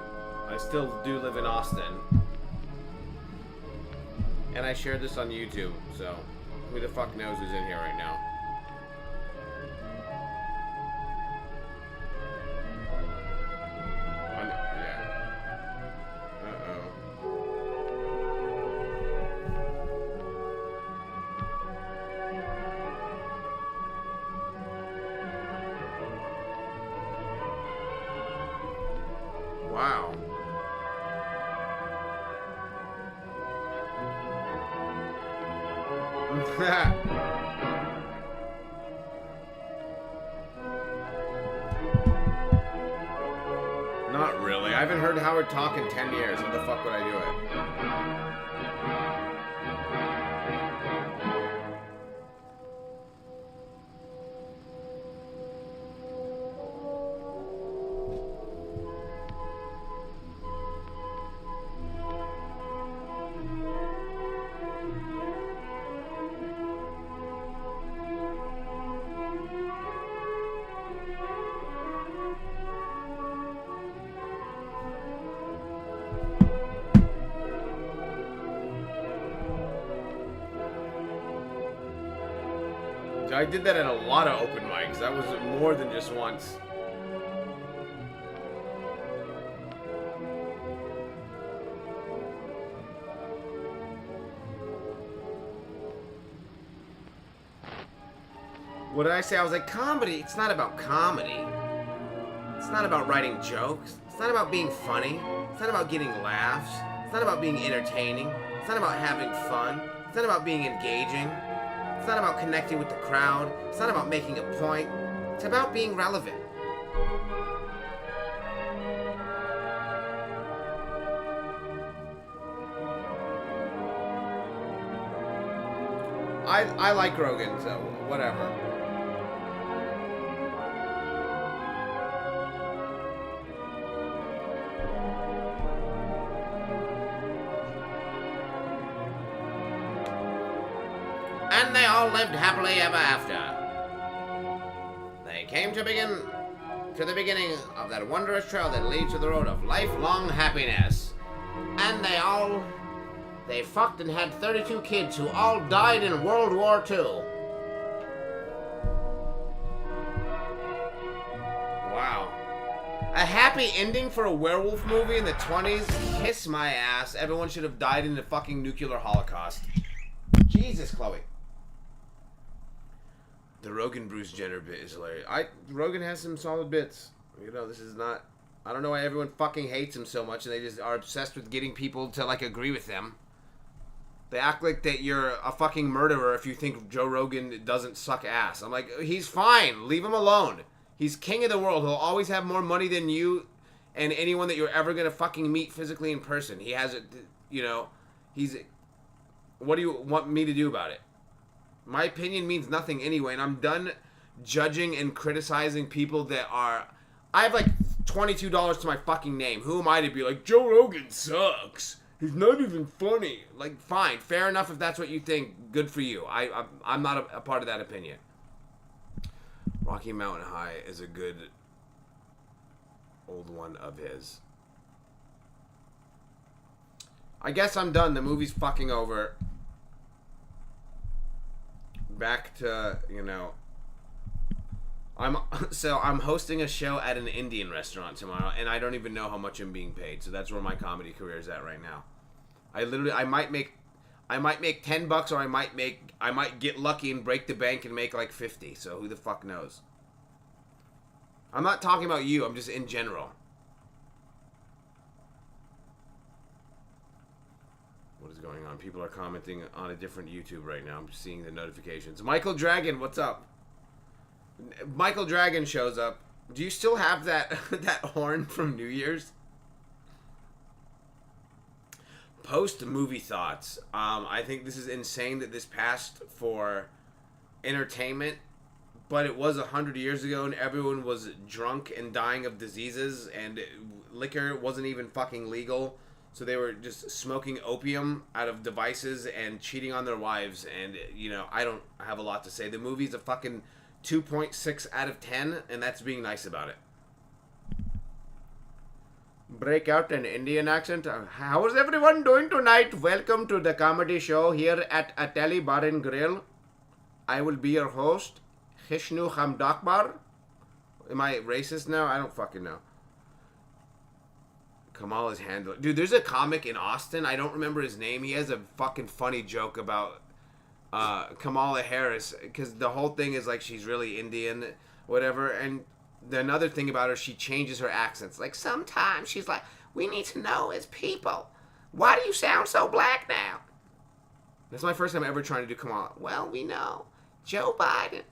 I still do live in Austin. And I shared this on YouTube, so who the fuck knows who's in here right now? Yeah. Uh-oh. Wow. Not really. I haven't heard Howard talk in 10 years. How the fuck would I do it? I did that at a lot of open mics. That was more than just once. What did I say? I was like, comedy, it's not about comedy. It's not about writing jokes. It's not about being funny. It's not about getting laughs. It's not about being entertaining. It's not about having fun. It's not about being engaging. It's not about connecting with the crowd. It's not about making a point. It's about being relevant. I like Rogan, so whatever. And they all lived happily ever after. They came to the beginning of that wondrous trail that leads to the road of lifelong happiness. And they fucked and had 32 kids who all died in World War II. Wow. A happy ending for a werewolf movie in the 20s? Kiss my ass. Everyone should have died in the fucking nuclear holocaust. Jesus, Chloe. The Rogan Bruce Jenner bit is hilarious. Rogan has some solid bits. You know, this is not... I don't know why everyone fucking hates him so much and they just are obsessed with getting people to, like, agree with them. They act like that you're a fucking murderer if you think Joe Rogan doesn't suck ass. I'm like, he's fine. Leave him alone. He's king of the world. He'll always have more money than you and anyone that you're ever going to fucking meet physically in person. He has, he's... What do you want me to do about it? My opinion means nothing anyway, and I'm done judging and criticizing people that are... I have, like, $22 to my fucking name. Who am I to be like, Joe Rogan sucks? He's not even funny. Like, fine. Fair enough if that's what you think. Good for you. I'm not a part of that opinion. Rocky Mountain High is a good old one of his. I guess I'm done. The movie's fucking over. Back to, I'm hosting a show at an Indian restaurant tomorrow, and I don't even know how much I'm being paid. So that's where my comedy career is at right now. I might make $10, or I might get lucky and break the bank and make like 50. So who the fuck knows? I'm not talking about you. I'm just in general. What is going on? People are commenting on a different YouTube right now. I'm seeing the notifications. Michael Dragon, what's up? Michael Dragon shows up. Do you still have that horn from New Year's? Post movie thoughts. I think this is insane that this passed for entertainment, but it was 100 years ago and everyone was drunk and dying of diseases and liquor wasn't even fucking legal. So they were just smoking opium out of devices and cheating on their wives. And, I don't have a lot to say. The movie's a fucking 2.6 out of 10, and that's being nice about it. Break out an Indian accent. How is everyone doing tonight? Welcome to the comedy show here at Ateli Bar and Grill. I will be your host, Hishnu Hamdakbar. Am I racist now? I don't fucking know. Kamala's handler. Dude, there's a comic in Austin. I don't remember his name. He has a fucking funny joke about Kamala Harris, because the whole thing is like she's really Indian, whatever. And another thing about her, she changes her accents. Like sometimes she's like, we need to know as people, why do you sound so black now? That's my first time ever trying to do Kamala. Well, we know Joe Biden.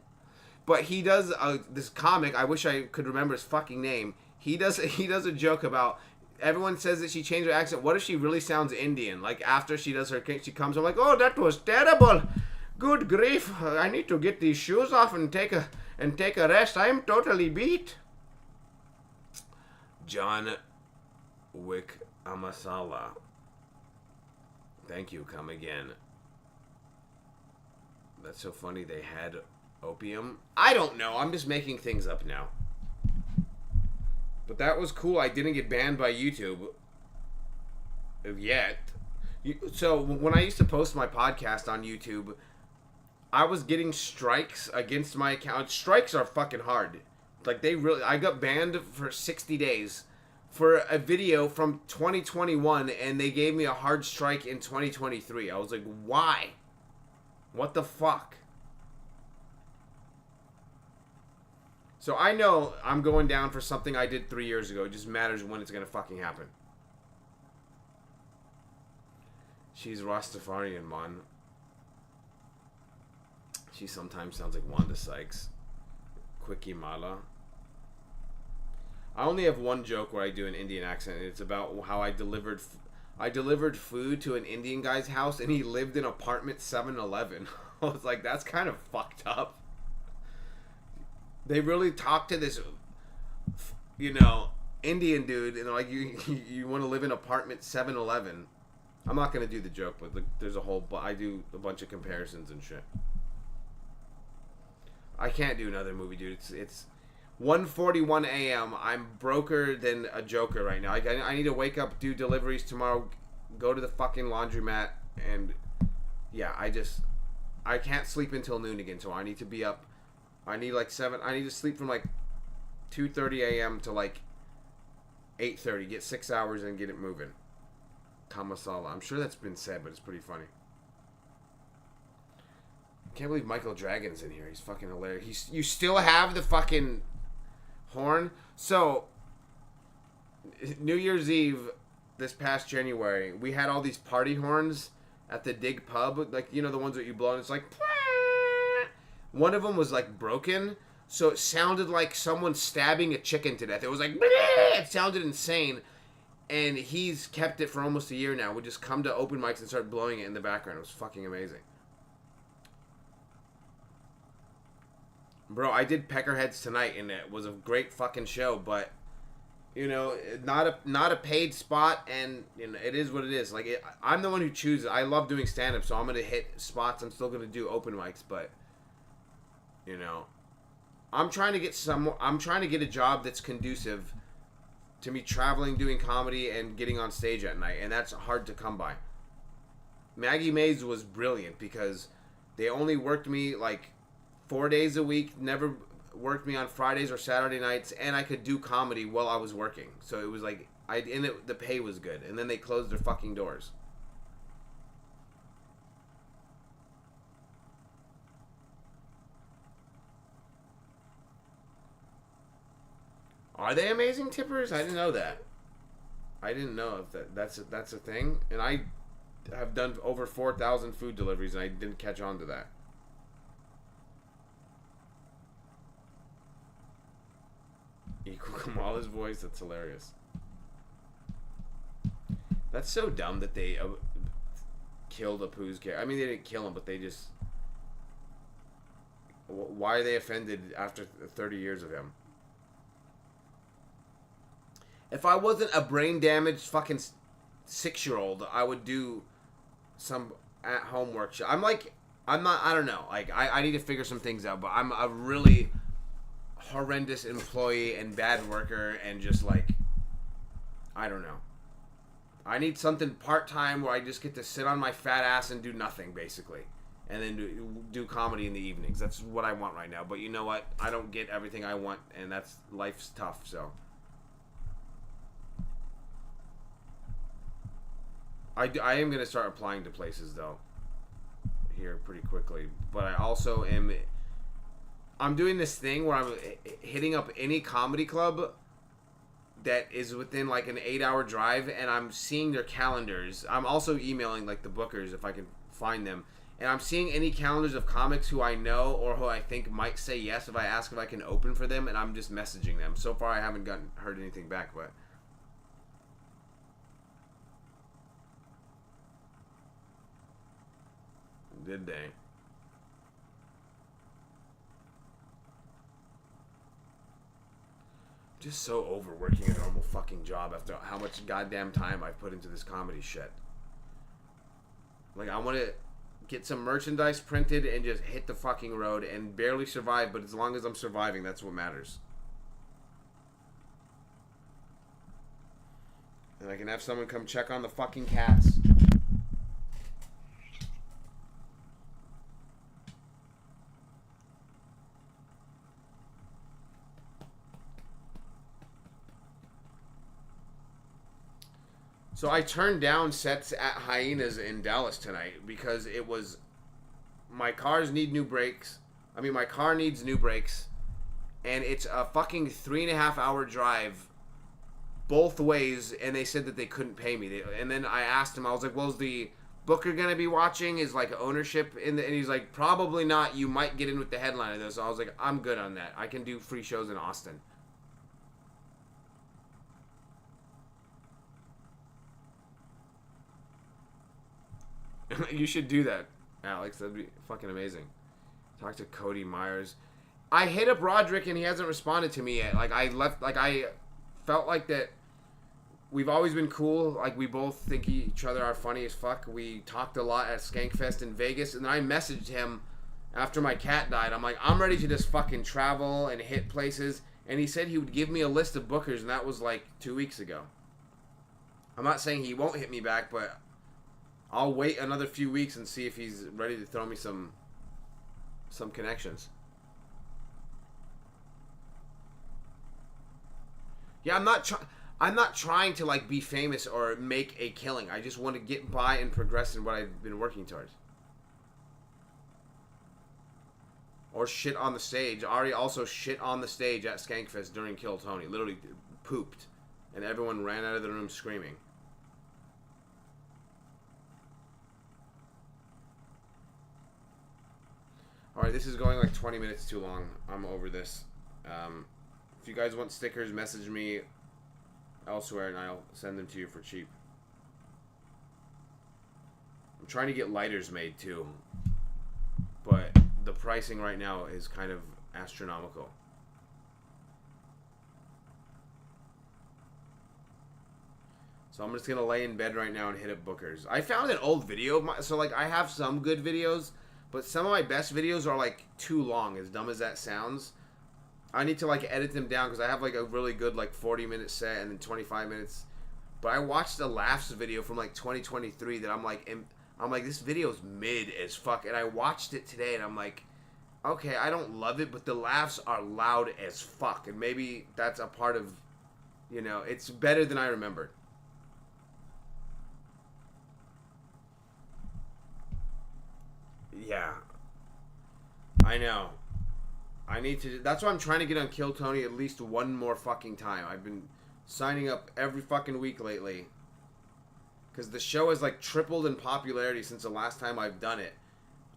But he does this comic. I wish I could remember his fucking name. He does a joke about... Everyone says that she changed her accent. What if she really sounds Indian? Like, after she does she comes, I'm like, oh, that was terrible. Good grief. I need to get these shoes off and take a rest. I am totally beat. John Wick Amasala. Thank you. Come again. That's so funny. They had opium. I don't know. I'm just making things up now. But that was cool. I didn't get banned by YouTube yet. So when I used to post my podcast on YouTube, I was getting strikes against my account. Strikes are fucking hard. Like I got banned for 60 days for a video from 2021, and they gave me a hard strike in 2023. I was like, why? What the fuck? So I know I'm going down for something I did 3 years ago. It just matters when it's going to fucking happen. She's Rastafarian, man. She sometimes sounds like Wanda Sykes. Quickie Mala. I only have one joke where I do an Indian accent. And it's about how I delivered food to an Indian guy's house, and he lived in apartment 711. I was like, that's kind of fucked up. They really talk to this, Indian dude, and they're like, you want to live in apartment 711. I'm not going to do the joke, but there's I do a bunch of comparisons and shit. I can't do another movie, dude. It's 1:41 a.m. I'm broker than a joker right now. I need to wake up, do deliveries tomorrow, go to the fucking laundromat, and yeah, I can't sleep until noon again tomorrow. I need to be up. I need to sleep from 2:30 a.m. to 8:30. Get 6 hours and get it moving. Kamasala. I'm sure that's been said, but it's pretty funny. Can't believe Michael Dragon's in here. He's fucking hilarious. You still have the fucking horn? So, New Year's Eve this past January, we had all these party horns at the Dig Pub. Like, you know, the ones that you blow and it's like... One of them was, like, broken. So it sounded like someone stabbing a chicken to death. It was like... It sounded insane. And he's kept it for almost a year now. We just come to open mics and start blowing it in the background. It was fucking amazing. Bro, I did Peckerheads tonight, and it was a great fucking show, but, you know, not a paid spot, and you know, it is what it is. Like, I'm the one who chooses. I love doing stand-up, so I'm going to hit spots. I'm still going to do open mics, but, you know, I'm trying to get a job that's conducive to me traveling, doing comedy, and getting on stage at night, and that's hard to come by. Maggie Mays was brilliant because they only worked me, like, 4 days a week, never worked me on Fridays or Saturday nights, and I could do comedy while I was working. So it was like, the pay was good. And then they closed their fucking doors. Are they amazing tippers? I didn't know that. I didn't know if that's a thing. And I have done over 4,000 food deliveries, and I didn't catch on to that. Equal Kamala's voice, that's hilarious. That's so dumb that they killed Apu's character. I mean, they didn't kill him, but they just... Why are they offended after 30 years of him? If I wasn't a brain-damaged fucking 6-year-old, I would do some at-home workshop. I don't know. Like, I need to figure some things out, but I'm a really... horrendous employee and bad worker and just like, I don't know. I need something part-time where I just get to sit on my fat ass and do nothing basically, and then do comedy in the evenings. That's what I want right now. But you know what? I don't get everything I want, and that's life's tough. So I am gonna start applying to places though here pretty quickly. But I also I'm doing this thing where I'm hitting up any comedy club that is within like an 8-hour drive, and I'm seeing their calendars. I'm also emailing like the bookers if I can find them, and I'm seeing any calendars of comics who I know or who I think might say yes if I ask if I can open for them, and I'm just messaging them. So far I haven't heard anything back, but did they? Just so over working a normal fucking job after how much goddamn time I've put into this comedy shit. Like, I want to get some merchandise printed and just hit the fucking road and barely survive, but as long as I'm surviving, that's what matters. And I can have someone come check on the fucking cats. So I turned down sets at Hyenas in Dallas tonight because it was... My cars need new brakes. I mean, my car needs new brakes. And it's a fucking 3.5 hour drive both ways, and they said that they couldn't pay me. And then I asked him, I was like, well, is the booker going to be watching? Is like ownership in the... And he's like, probably not. You might get in with the headliner though. So I was like, I'm good on that. I can do free shows in Austin. You should do that, Alex. That'd be fucking amazing. Talk to Cody Myers. I hit up Roderick and he hasn't responded to me yet. Like, I felt like that we've always been cool. Like, we both think each other are funny as fuck. We talked a lot at Skankfest in Vegas, and then I messaged him after my cat died. I'm like, I'm ready to just fucking travel and hit places. And he said he would give me a list of bookers, and that was like 2 weeks ago. I'm not saying he won't hit me back, but I'll wait another few weeks and see if he's ready to throw me some connections. Yeah, I'm not trying to like be famous or make a killing. I just want to get by and progress in what I've been working towards. Or shit on the stage. Ari also shit on the stage at Skankfest during Kill Tony. Literally pooped. And everyone ran out of the room screaming. Alright, this is going like 20 minutes too long. I'm over this. If you guys want stickers, message me elsewhere and I'll send them to you for cheap. I'm trying to get lighters made too. But the pricing right now is kind of astronomical. So I'm just going to lay in bed right now and hit up bookers. I found an old video of my... So, like, I have some good videos, but some of my best videos are, like, too long, as dumb as that sounds. I need to, like, edit them down because I have, like, a really good, like, 40-minute set and then 25 minutes. But I watched a laughs video from, like, 2023 that I'm like, this video's mid as fuck. And I watched it today and I'm like, okay, I don't love it, but the laughs are loud as fuck. And maybe that's a part of, you know, it's better than I remembered. Yeah. I know. I need to... That's why I'm trying to get on Kill Tony at least one more fucking time. I've been signing up every fucking week lately. Because the show has, like, tripled in popularity since the last time I've done it.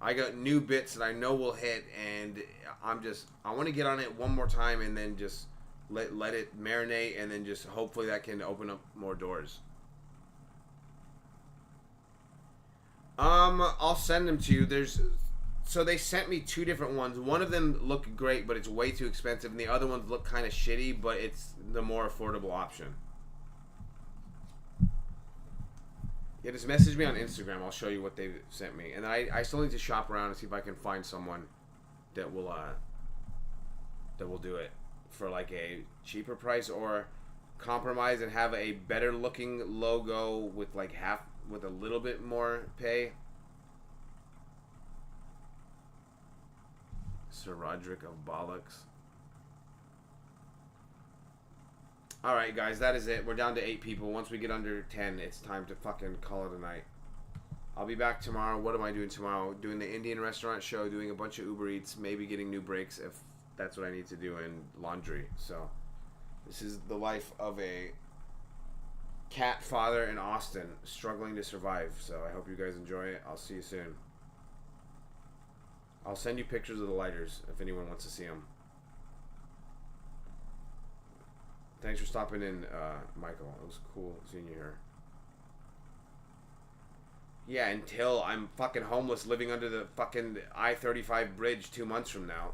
I got new bits that I know will hit, and I'm just... I want to get on it one more time and then just let it marinate, and then just hopefully that can open up more doors. I'll send them to you. So they sent me two different ones. One of them look great, but it's way too expensive, and the other ones look kind of shitty, but it's the more affordable option. Yeah, just message me on Instagram. I'll show you what they sent me, and I still need to shop around and see if I can find someone that will do it for like a cheaper price, or compromise and have a better looking logo with like with a little bit more pay. Sir Roderick of Bollocks. Alright guys, that is it. We're down to 8 people. Once we get under 10, it's time to fucking call it a night. I'll be back tomorrow. What am I doing tomorrow? Doing the Indian restaurant show, doing a bunch of Uber Eats, maybe getting new breaks if that's what I need to do, and laundry. So this is the life of a cat father in Austin, struggling to survive. So I hope you guys enjoy it. I'll see you soon. I'll send you pictures of the lighters if anyone wants to see them. Thanks for stopping in, Michael. It was cool seeing you here. Yeah, until I'm fucking homeless living under the fucking I-35 bridge 2 months from now.